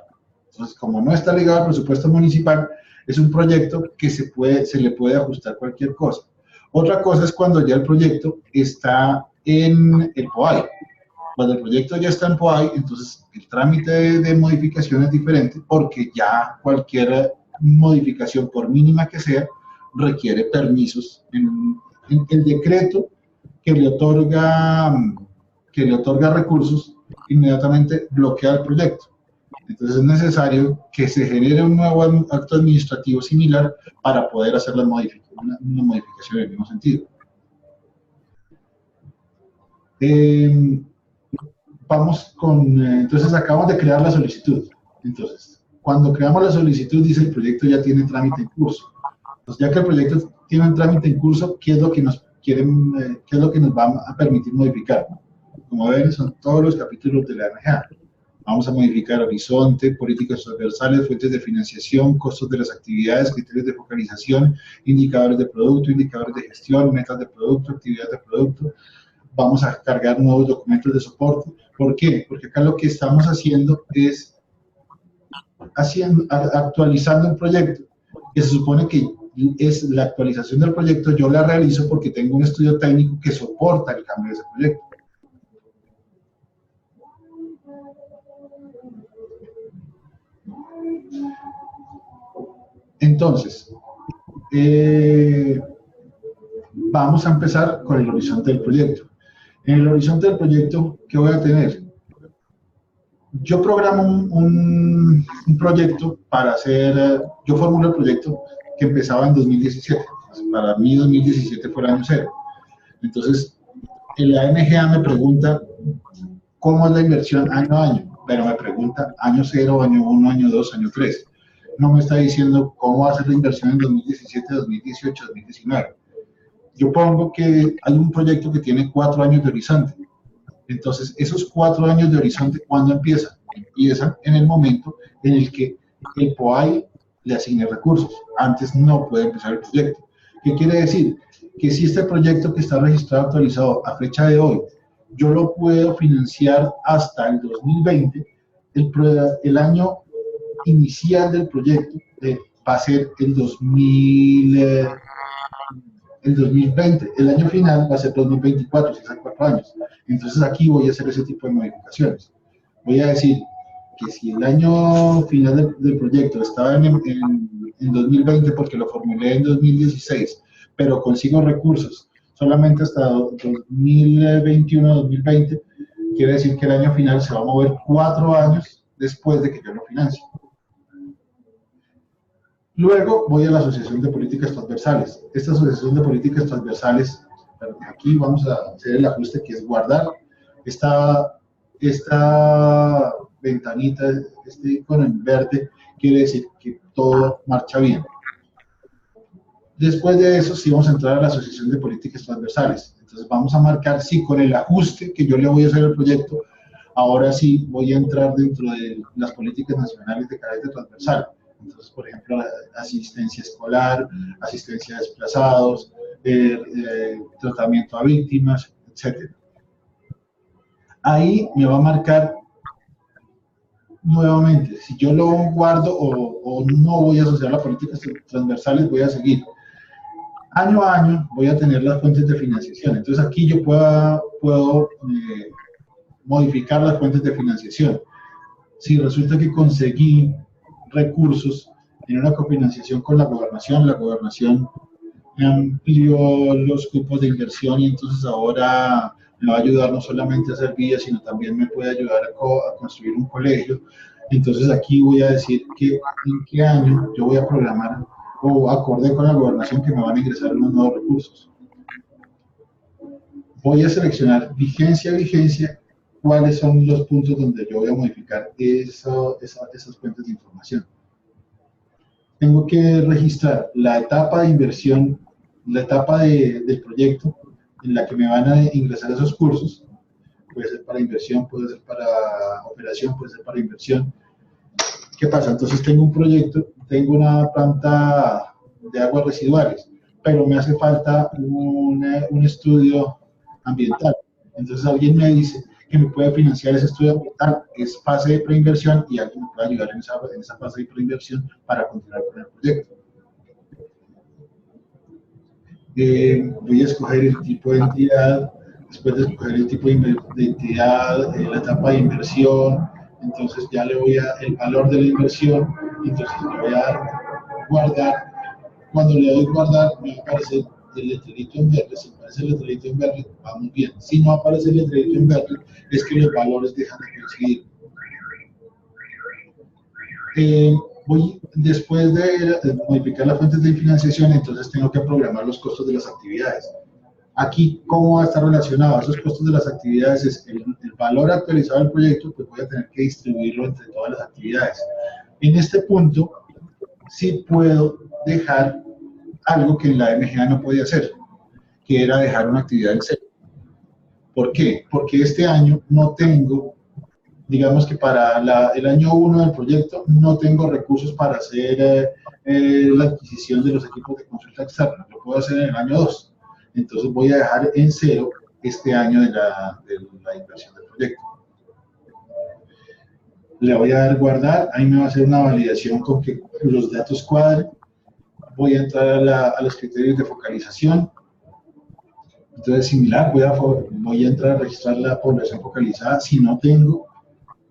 Entonces, como no está ligado al presupuesto municipal, es un proyecto que se le puede ajustar cualquier cosa. Otra cosa es cuando ya el proyecto está en el POAI. Cuando el proyecto ya está en POAI, entonces el trámite de modificación es diferente porque ya cualquier modificación, por mínima que sea, requiere permisos en el decreto que le otorga recursos, inmediatamente bloquea el proyecto. Entonces es necesario que se genere un nuevo acto administrativo similar para poder hacer una modificación en el mismo sentido. Vamos con, entonces acabamos de crear la solicitud. Entonces, cuando creamos la solicitud dice el proyecto ya tiene trámite en curso. Entonces, ya que el proyecto tiene un trámite en curso, ¿qué es lo que nos va a permitir modificar? Como ven, son todos los capítulos de la ANEJA. Vamos a modificar horizonte, políticas transversales, fuentes de financiación, costos de las actividades, criterios de focalización, indicadores de producto, indicadores de gestión, metas de producto, actividades de producto. Vamos a cargar nuevos documentos de soporte. ¿Por qué? Porque acá lo que estamos haciendo es actualizando un proyecto, que se supone que es la actualización del proyecto, yo la realizo porque tengo un estudio técnico que soporta el cambio de ese proyecto. Entonces, vamos a empezar con el horizonte del proyecto. En el horizonte del proyecto, ¿qué voy a tener? Yo programo un proyecto para hacer, yo formulo el proyecto que empezaba en 2017. Para mí 2017 fue el año cero. Entonces, el ANGA me pregunta cómo es la inversión año a año, pero me pregunta año 0, año 1, año 2, año 3. No me está diciendo cómo va a ser la inversión en 2017, 2018, 2019. Yo pongo que hay un proyecto que tiene 4 años de horizonte. Entonces, esos 4 años de horizonte, ¿cuándo empiezan? Empiezan en el momento en el que el POAI le asigne recursos. Antes no puede empezar el proyecto. ¿Qué quiere decir? Que si este proyecto que está registrado actualizado a fecha de hoy yo lo puedo financiar hasta el 2020. El año inicial del proyecto va a ser el 2020, el año final va a ser 2024, si es a 4 años. Entonces aquí voy a hacer ese tipo de modificaciones. Voy a decir que si el año final del proyecto estaba en 2020 porque lo formulé en 2016, pero consigo recursos solamente hasta 2021-2020, quiere decir que el año final se va a mover 4 años después de que yo lo financie. Luego voy a la Asociación de Políticas Transversales. Esta Asociación de Políticas Transversales, aquí vamos a hacer el ajuste que es guardar. Esta ventanita, este icono en verde, quiere decir que todo marcha bien. Después de eso, sí vamos a entrar a la Asociación de Políticas Transversales. Entonces vamos a marcar, sí, con el ajuste que yo le voy a hacer al proyecto, ahora sí voy a entrar dentro de las políticas nacionales de carácter transversal. Entonces, por ejemplo, asistencia escolar, asistencia a desplazados, tratamiento a víctimas, etc. Ahí me va a marcar nuevamente, si yo lo guardo o no voy a asociar las políticas transversales, voy a seguir. Año a año voy a tener las fuentes de financiación. Entonces aquí yo puedo modificar las fuentes de financiación. Si resulta que conseguí recursos en una cofinanciación con la gobernación me amplió los cupos de inversión y entonces ahora me va a ayudar no solamente a hacer vías, sino también me puede ayudar a construir un colegio. Entonces aquí voy a decir que en qué año yo voy a programar o acorde con la gobernación que me van a ingresar unos nuevos recursos. Voy a seleccionar vigencia a vigencia, cuáles son los puntos donde yo voy a modificar esas fuentes de información. Tengo que registrar la etapa de inversión, la etapa del proyecto en la que me van a ingresar esos cursos. Puede ser para inversión, puede ser para operación, puede ser para inversión. ¿Qué pasa? Entonces tengo un proyecto, tengo una planta de aguas residuales, pero me hace falta un estudio ambiental. Entonces alguien me dice que me puede financiar ese estudio ambiental, es fase de preinversión y alguien me puede ayudar en esa fase de preinversión para continuar con el proyecto. Voy a escoger el tipo de entidad, después de escoger el tipo de entidad, la etapa de inversión, entonces ya le voy a el valor de la inversión, entonces le voy a dar guardar. Cuando le doy guardar, me va a aparecer el letrerito en verde. Si aparece el letrerito en verde, vamos bien. Si no aparece el letrerito en verde, es que los valores dejan de coincidir. Después de modificar las fuentes de financiación, entonces tengo que programar los costos de las actividades. Aquí, ¿cómo va a estar relacionado? Esos costos de las actividades es el valor actualizado del proyecto, pues voy a tener que distribuirlo entre todas las actividades. En este punto, sí puedo dejar algo que en la MGA no podía hacer, que era dejar una actividad en cero. ¿Por qué? Porque este año no tengo, digamos que para el año 1 del proyecto, no tengo recursos para hacer la adquisición de los equipos de consulta externa. Lo puedo hacer en el año 2. Entonces voy a dejar en cero este año de la inversión del proyecto. Le voy a dar guardar, ahí me va a hacer una validación con que los datos cuadren. Voy a entrar a los criterios de focalización. Entonces, similar, voy a entrar a registrar la población focalizada. Si no tengo,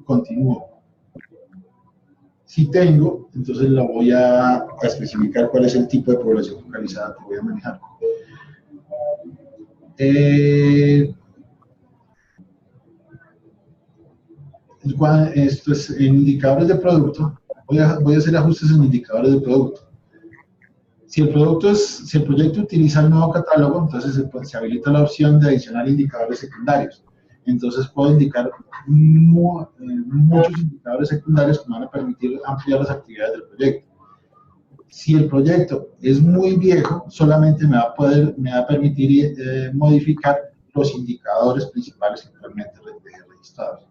continúo. Si tengo, entonces lo voy a especificar cuál es el tipo de población focalizada que voy a manejar. Esto es en indicadores de producto. Voy a hacer ajustes en indicadores de producto. Si el proyecto utiliza el nuevo catálogo, entonces se habilita la opción de adicionar indicadores secundarios. Entonces puedo indicar muchos indicadores secundarios que me van a permitir ampliar las actividades del proyecto. Si el proyecto es muy viejo, solamente me va a permitir modificar los indicadores principales que actualmente dejé registrados.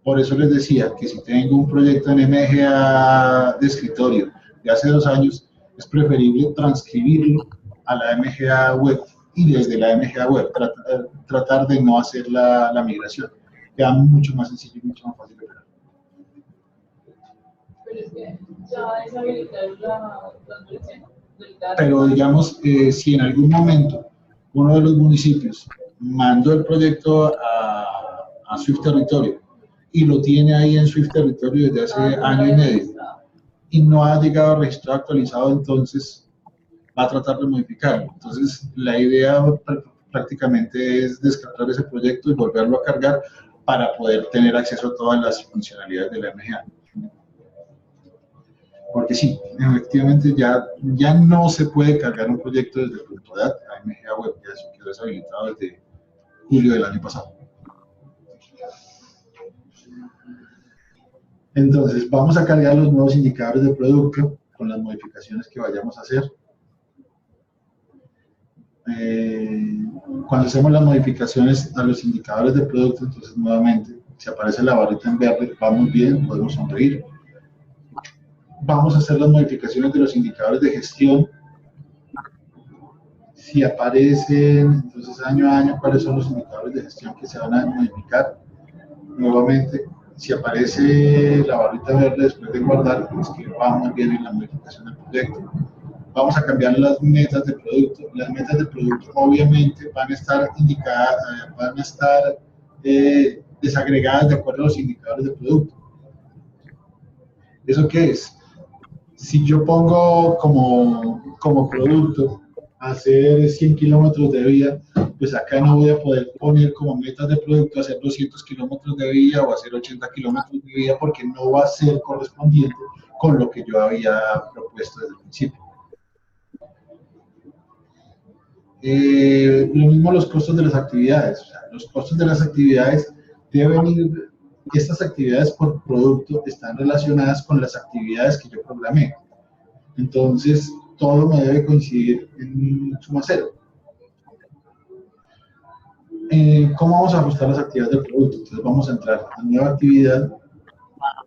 Por eso les decía que si tengo un proyecto en MGA de escritorio de hace 2 años, es preferible transcribirlo a la MGA web y desde la MGA Web tratar de no hacer la migración. Queda mucho más sencillo y mucho más fácil de operar.
Pero es que ya deshabilitar las direcciones del dato.
Pero digamos, si en algún momento uno de los municipios mandó el proyecto a Swift Territorio y lo tiene ahí en Swift Territorio desde hace año y medio y no ha llegado a registro actualizado, entonces va a tratar de modificarlo. Entonces la idea prácticamente es descartar ese proyecto y volverlo a cargar para poder tener acceso a todas las funcionalidades de la MGA. Porque sí, efectivamente ya no se puede cargar un proyecto desde .dat a MGA Web, ya eso quedó deshabilitado desde julio del año pasado. Entonces, vamos a cargar los nuevos indicadores de producto con las modificaciones que vayamos a hacer. Cuando hacemos las modificaciones a los indicadores de producto, entonces nuevamente, si aparece la barrita en verde, vamos bien, podemos sonreír. Vamos a hacer las modificaciones de los indicadores de gestión. Si aparecen, entonces año a año, cuáles son los indicadores de gestión que se van a modificar. Nuevamente, si aparece la barrita verde después de guardar, es que vamos bien en la modificación del proyecto. Vamos a cambiar las metas de producto. Las metas de producto obviamente van a estar indicadas, van a estar desagregadas de acuerdo a los indicadores de producto. ¿Eso qué es? Si yo pongo como producto hacer 100 kilómetros de vía, pues acá no voy a poder poner como metas de producto hacer 200 kilómetros de vía o hacer 80 kilómetros de vía porque no va a ser correspondiente con lo que yo había propuesto desde el principio. Lo mismo los costos de las actividades. O sea, los costos de las actividades deben ir, estas actividades por producto están relacionadas con las actividades que yo programé. Entonces, todo me debe coincidir en suma cero. ¿Cómo vamos a ajustar las actividades del producto? Entonces, vamos a entrar a nueva actividad.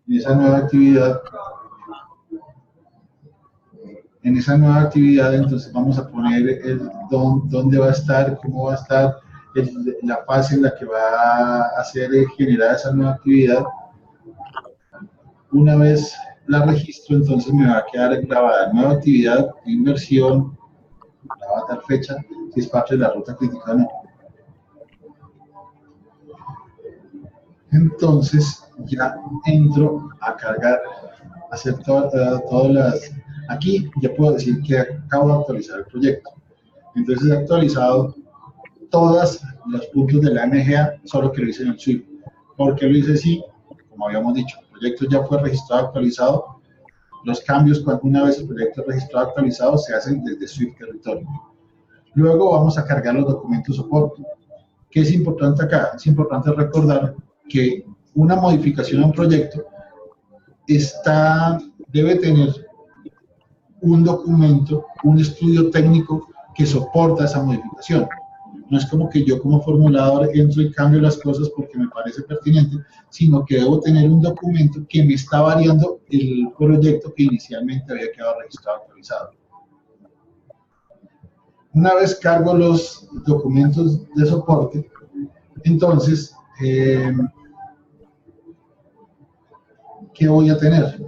En esa nueva actividad, entonces vamos a poner dónde va a estar, cómo va a estar, la fase en la que va a ser generada esa nueva actividad. Una vez la registro, entonces me va a quedar grabada nueva actividad, inversión, grabada tal fecha, si es parte de la ruta crítica o no. Entonces ya entro a cargar, a hacer todas las... Aquí ya puedo decir que acabo de actualizar el proyecto. Entonces he actualizado todos los puntos de la MGA, solo que lo hice en el Swift. ¿Por qué lo hice así? Como habíamos dicho, el proyecto ya fue registrado, actualizado. Los cambios, cuando una vez el proyecto es registrado, actualizado, se hacen desde Swift Territorio. Luego vamos a cargar los documentos soporte. ¿Qué es importante acá? Es importante recordar que una modificación a un proyecto debe tener un documento, un estudio técnico que soporta esa modificación. No es como que yo como formulador entro y cambio las cosas porque me parece pertinente, sino que debo tener un documento que me está variando el proyecto que inicialmente había quedado registrado actualizado. Una vez cargo los documentos de soporte, entonces, ¿qué voy a tener?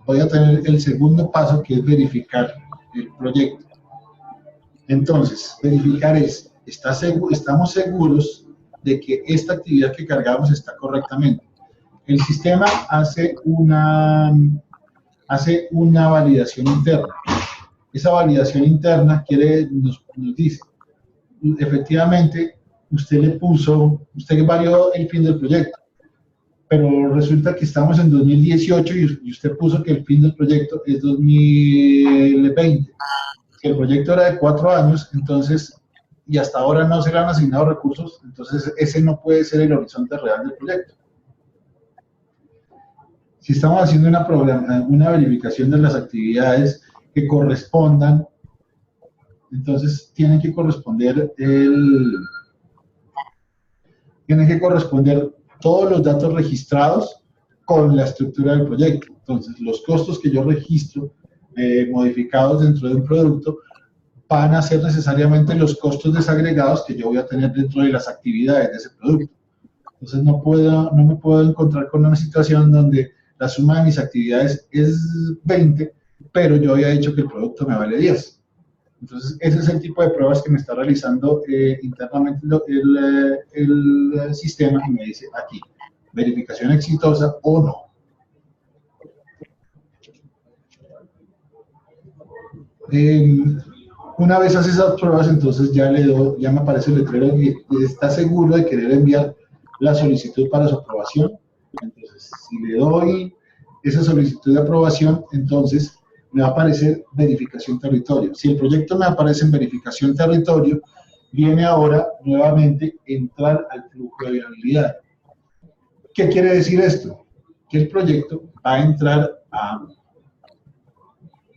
Voy a tener el segundo paso, que es verificar el proyecto. Entonces, verificar es, estamos seguros de que esta actividad que cargamos está correctamente. El sistema hace una validación interna. Esa validación interna nos dice, efectivamente, usted varió el fin del proyecto, pero resulta que estamos en 2018 y usted puso que el fin del proyecto es 2020. Si el proyecto era de 4 años, entonces, y hasta ahora no se le han asignado recursos, entonces ese no puede ser el horizonte real del proyecto. Si estamos haciendo una verificación de las actividades que correspondan, entonces tienen que corresponder todos los datos registrados con la estructura del proyecto. Entonces, los costos que yo registro modificados dentro de un producto van a ser necesariamente los costos desagregados que yo voy a tener dentro de las actividades de ese producto. Entonces no me puedo encontrar con una situación donde la suma de mis actividades es 20, pero yo había dicho que el producto me vale 10. Entonces, ese es el tipo de pruebas que me está realizando internamente el sistema y me dice aquí, verificación exitosa o no. Una vez hace esas pruebas, entonces ya me aparece el letrero que está seguro de querer enviar la solicitud para su aprobación. Entonces, si le doy esa solicitud de aprobación, entonces me va a aparecer verificación territorio. Si el proyecto me aparece en verificación territorio, viene ahora nuevamente entrar al flujo de viabilidad. ¿Qué quiere decir esto? Que el proyecto va a entrar a...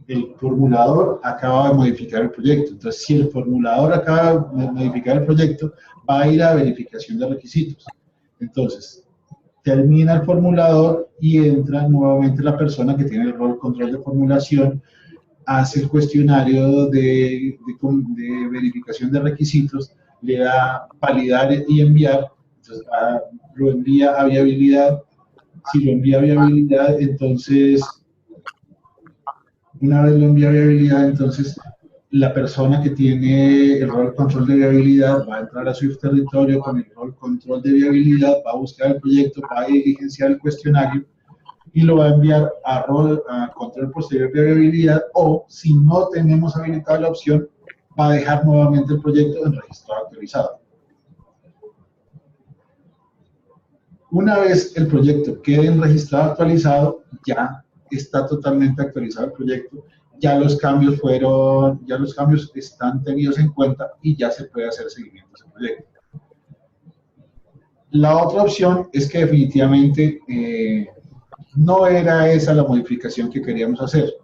El formulador acaba de modificar el proyecto. Entonces, si el formulador acaba de modificar el proyecto, va a ir a verificación de requisitos. Entonces, termina el formulador y entra nuevamente la persona que tiene el rol control de formulación, hace el cuestionario de verificación de requisitos, le da validar y enviar, entonces lo envía a viabilidad. Si lo envía a viabilidad, entonces, una vez lo envía a viabilidad, entonces la persona que tiene el rol control de viabilidad va a entrar a Swift Territorio con el rol control de viabilidad, va a buscar el proyecto, va a diligenciar el cuestionario y lo va a enviar a control posterior de viabilidad, o si no tenemos habilitada la opción, va a dejar nuevamente el proyecto en registrado actualizado. Una vez el proyecto quede en registrado actualizado, ya está totalmente actualizado el proyecto, ya los cambios están tenidos en cuenta y ya se puede hacer seguimiento a ese proyecto. La otra opción es que definitivamente no era esa la modificación que queríamos hacer.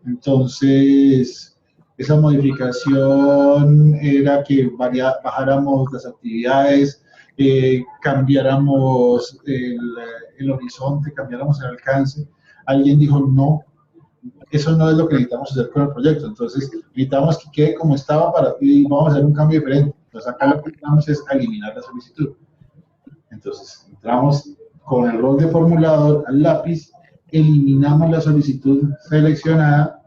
Entonces, esa modificación era que bajáramos las actividades, cambiáramos el horizonte, cambiáramos el alcance. Alguien dijo, no, eso no es lo que necesitamos hacer con el proyecto. Entonces, necesitamos que quede como estaba y vamos a hacer un cambio diferente. Entonces, acá lo que necesitamos es eliminar la solicitud. Entonces, entramos con el rol de formulador al lápiz, eliminamos la solicitud seleccionada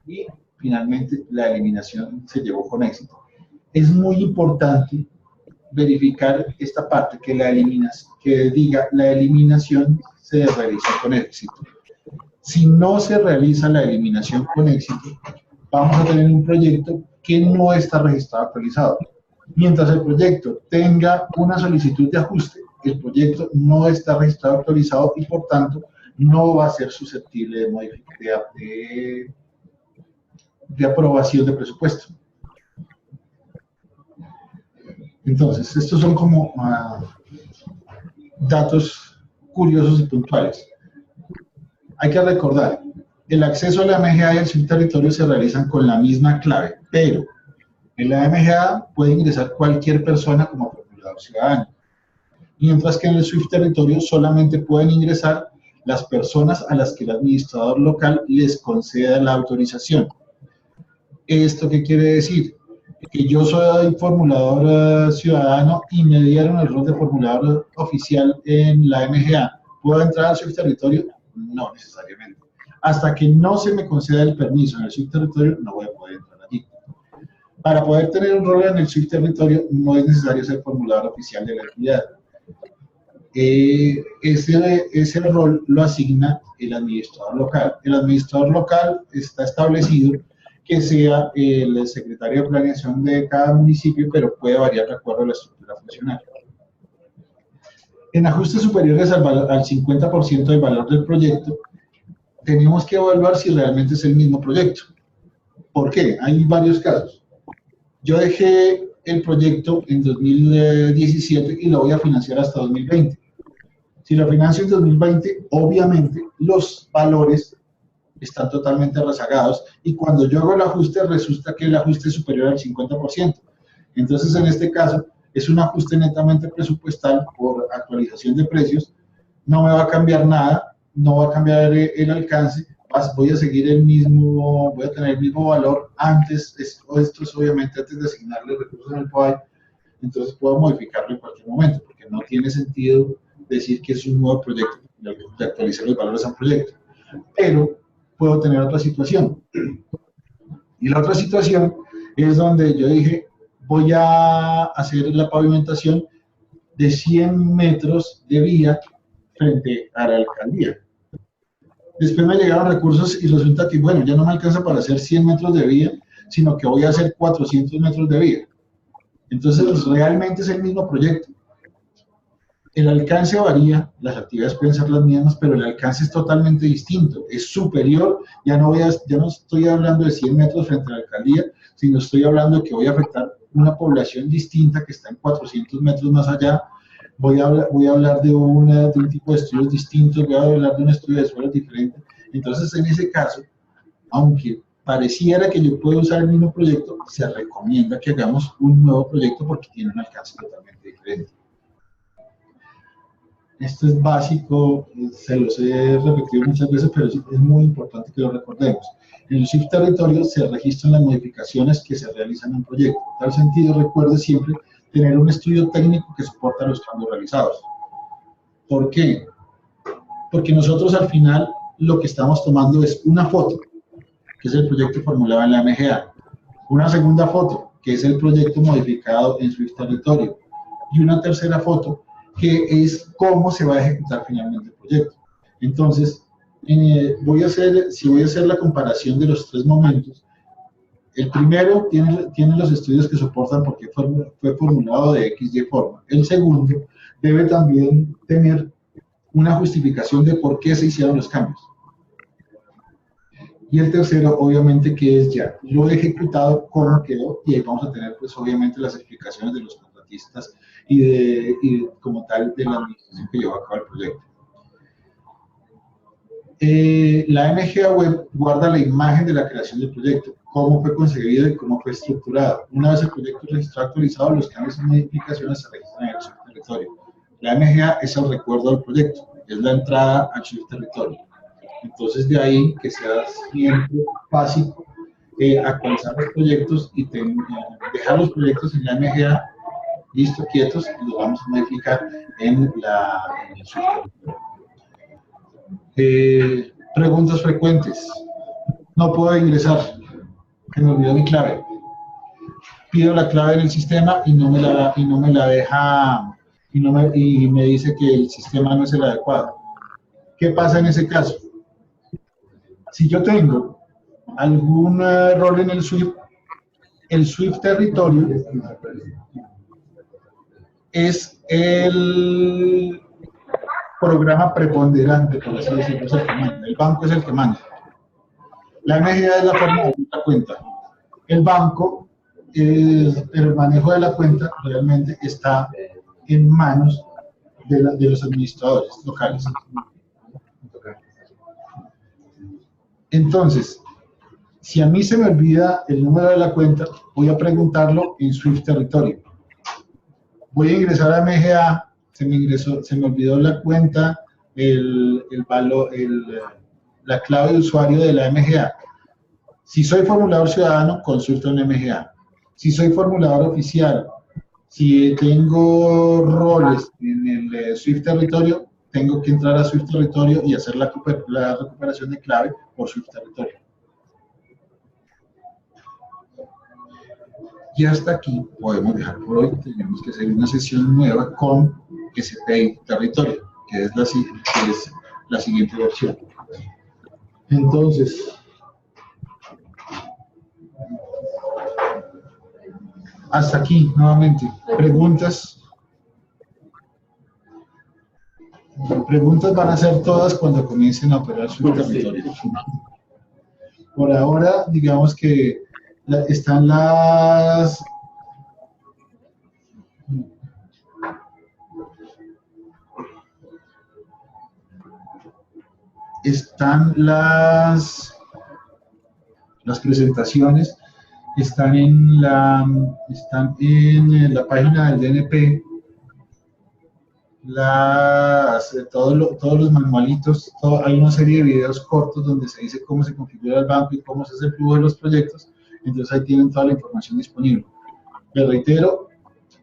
y finalmente la eliminación se llevó con éxito. Es muy importante verificar esta parte, que diga la eliminación se realizó con éxito. Si no se realiza la eliminación con éxito, vamos a tener un proyecto que no está registrado actualizado. Mientras el proyecto tenga una solicitud de ajuste, el proyecto no está registrado actualizado y por tanto no va a ser susceptible de aprobación de presupuesto. Entonces, estos son como datos curiosos y puntuales. Hay que recordar, el acceso a la MGA y al subterritorio se realizan con la misma clave, pero en la MGA puede ingresar cualquier persona como formulador ciudadano, mientras que en el Swift Territorio solamente pueden ingresar las personas a las que el administrador local les conceda la autorización. ¿Esto qué quiere decir? Que yo soy formulador ciudadano y me dieron el rol de formulador oficial en la MGA. ¿Puedo entrar al Swift Territorio? No necesariamente. Hasta que no se me conceda el permiso en el Swift Territorio, no voy a poder entrar allí. Para poder tener un rol en el Swift Territorio, no es necesario ser formulador oficial de la entidad. Ese rol lo asigna el administrador local. El administrador local está establecido que sea el secretario de planeación de cada municipio, pero puede variar de acuerdo a la estructura funcional. En ajustes superiores al 50% del valor del proyecto, tenemos que evaluar si realmente es el mismo proyecto. ¿Por qué? Hay varios casos. Yo dejé el proyecto en 2017 y lo voy a financiar hasta 2020. Si lo financio en 2020, obviamente los valores están totalmente rezagados y cuando yo hago el ajuste, resulta que el ajuste es superior al 50%. Entonces, en este caso, es un ajuste netamente presupuestal por actualización de precios, no me va a cambiar nada, no va a cambiar el alcance, voy a seguir el mismo, voy a tener el mismo valor antes, esto es obviamente antes de asignarle recursos al POI, entonces puedo modificarlo en cualquier momento, porque no tiene sentido decir que es un nuevo proyecto, de actualizar los valores a un proyecto. Pero puedo tener otra situación. Y la otra situación es donde yo dije, voy a hacer la pavimentación de 100 metros de vía frente a la alcaldía. Después me llegaron recursos y resulta que, bueno, ya no me alcanza para hacer 100 metros de vía, sino que voy a hacer 400 metros de vía. Entonces, realmente es el mismo proyecto. El alcance varía, las actividades pueden ser las mismas, pero el alcance es totalmente distinto, es superior. Ya no estoy hablando de 100 metros frente a la alcaldía, sino estoy hablando de que voy a afectar una población distinta que está en 400 metros más allá. Voy a hablar de un tipo de estudios distintos, voy a hablar de un estudio de suelos diferente. Entonces, en ese caso, aunque pareciera que yo puedo usar el mismo proyecto, se recomienda que hagamos un nuevo proyecto porque tiene un alcance totalmente diferente. Esto es básico, se los he repetido muchas veces, pero es muy importante que lo recordemos. En el SWIFT territorio se registran las modificaciones que se realizan en un proyecto. En tal sentido, recuerde siempre tener un estudio técnico que soporta los cambios realizados. ¿Por qué? Porque nosotros al final lo que estamos tomando es una foto, que es el proyecto formulado en la MGA, una segunda foto, que es el proyecto modificado en SWIFT territorio, y una tercera foto, que es cómo se va a ejecutar finalmente el proyecto. Entonces, si voy a hacer la comparación de los tres momentos, el primero tiene los estudios que soportan porque fue formulado de X y forma. El segundo debe también tener una justificación de por qué se hicieron los cambios. Y el tercero, obviamente, que es ya lo ejecutado, cómo quedó, y ahí vamos a tener, pues, obviamente, las explicaciones de los contratistas y como tal, de la administración que llevó a cabo el proyecto. La MGA Web guarda la imagen de la creación del proyecto, cómo fue concebido y cómo fue estructurado. Una vez el proyecto registrado actualizado, los cambios y modificaciones se registran en el SWIFT territorio. La MGA es el recuerdo del proyecto, es la entrada al SWIFT territorio. Entonces, de ahí que sea siempre fácil actualizar los proyectos y dejar los proyectos en la MGA listo, quietos, y los vamos a modificar en el SWIFT territorio. Preguntas frecuentes. No puedo ingresar, se me olvidó mi clave. Pido la clave en el sistema y no me la deja, y me dice que el sistema no es el adecuado. ¿Qué pasa en ese caso? Si yo tengo algún error en el SWIFT territorio es el programa preponderante, por así decirlo, es el que manda. El banco es el que manda. La MGA es la forma de la cuenta. El banco, el manejo de la cuenta realmente está en manos de los administradores locales. Entonces, si a mí se me olvida el número de la cuenta, voy a preguntarlo en SWIFT territorio. Voy a ingresar a MGA, se me olvidó la cuenta, la clave de usuario de la MGA. Si soy formulador ciudadano, consulto en MGA. Si soy formulador oficial, si tengo roles en el SWIFT territorio, tengo que entrar a SWIFT territorio y hacer la recuperación de clave por SWIFT territorio. Y hasta aquí podemos dejar por hoy. Tenemos que hacer una sesión nueva con SPI territorio, que es la siguiente versión. Entonces, hasta aquí nuevamente. ¿Preguntas? Preguntas van a ser todas cuando comiencen a operar su territorio. Por ahora, digamos que están las presentaciones, están en la página del DNP. todos los manualitos, hay una serie de videos cortos donde se dice cómo se configura el banco y cómo se hace el flujo de los proyectos, entonces ahí tienen toda la información disponible. Les reitero,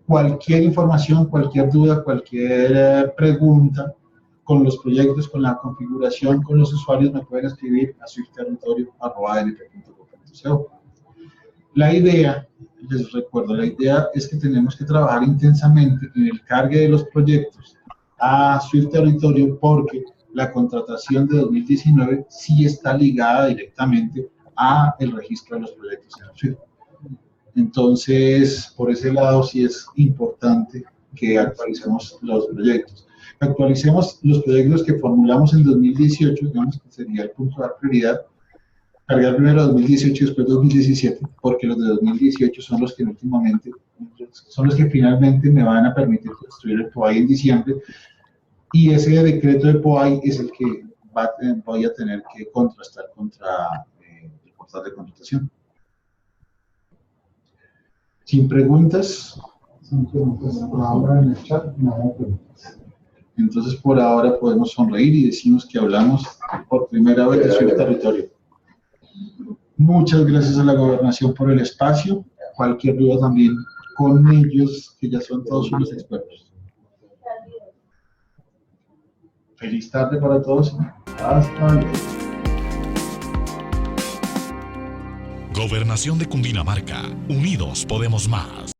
cualquier información, cualquier duda, cualquier pregunta con los proyectos, con la configuración, con los usuarios, me pueden escribir a swiftterritorio@np.co. La idea, les recuerdo, la idea es que tenemos que trabajar intensamente en el cargue de los proyectos a Swift Territorio, porque la contratación de 2019 sí está ligada directamente a el registro de los proyectos en Swift. Entonces, por ese lado sí es importante que actualicemos los proyectos. Actualicemos los proyectos que formulamos en 2018, digamos que sería el punto de dar prioridad, cargar primero 2018 y después 2017, porque los de 2018 son los que últimamente, son los que finalmente me van a permitir construir el POAI en diciembre, y ese decreto de POAI es el que voy a tener que contrastar contra el portal de contratación. Sin preguntas.
Sin preguntas por ahora en el chat, nada de preguntas.
Entonces, por ahora podemos sonreír y decimos que hablamos por primera vez de Swift Territorio. Muchas gracias a la Gobernación por el espacio. Cualquier duda también con ellos, que ya son todos unos expertos. Feliz tarde para todos. Hasta luego.
Gobernación de Cundinamarca. Unidos podemos más.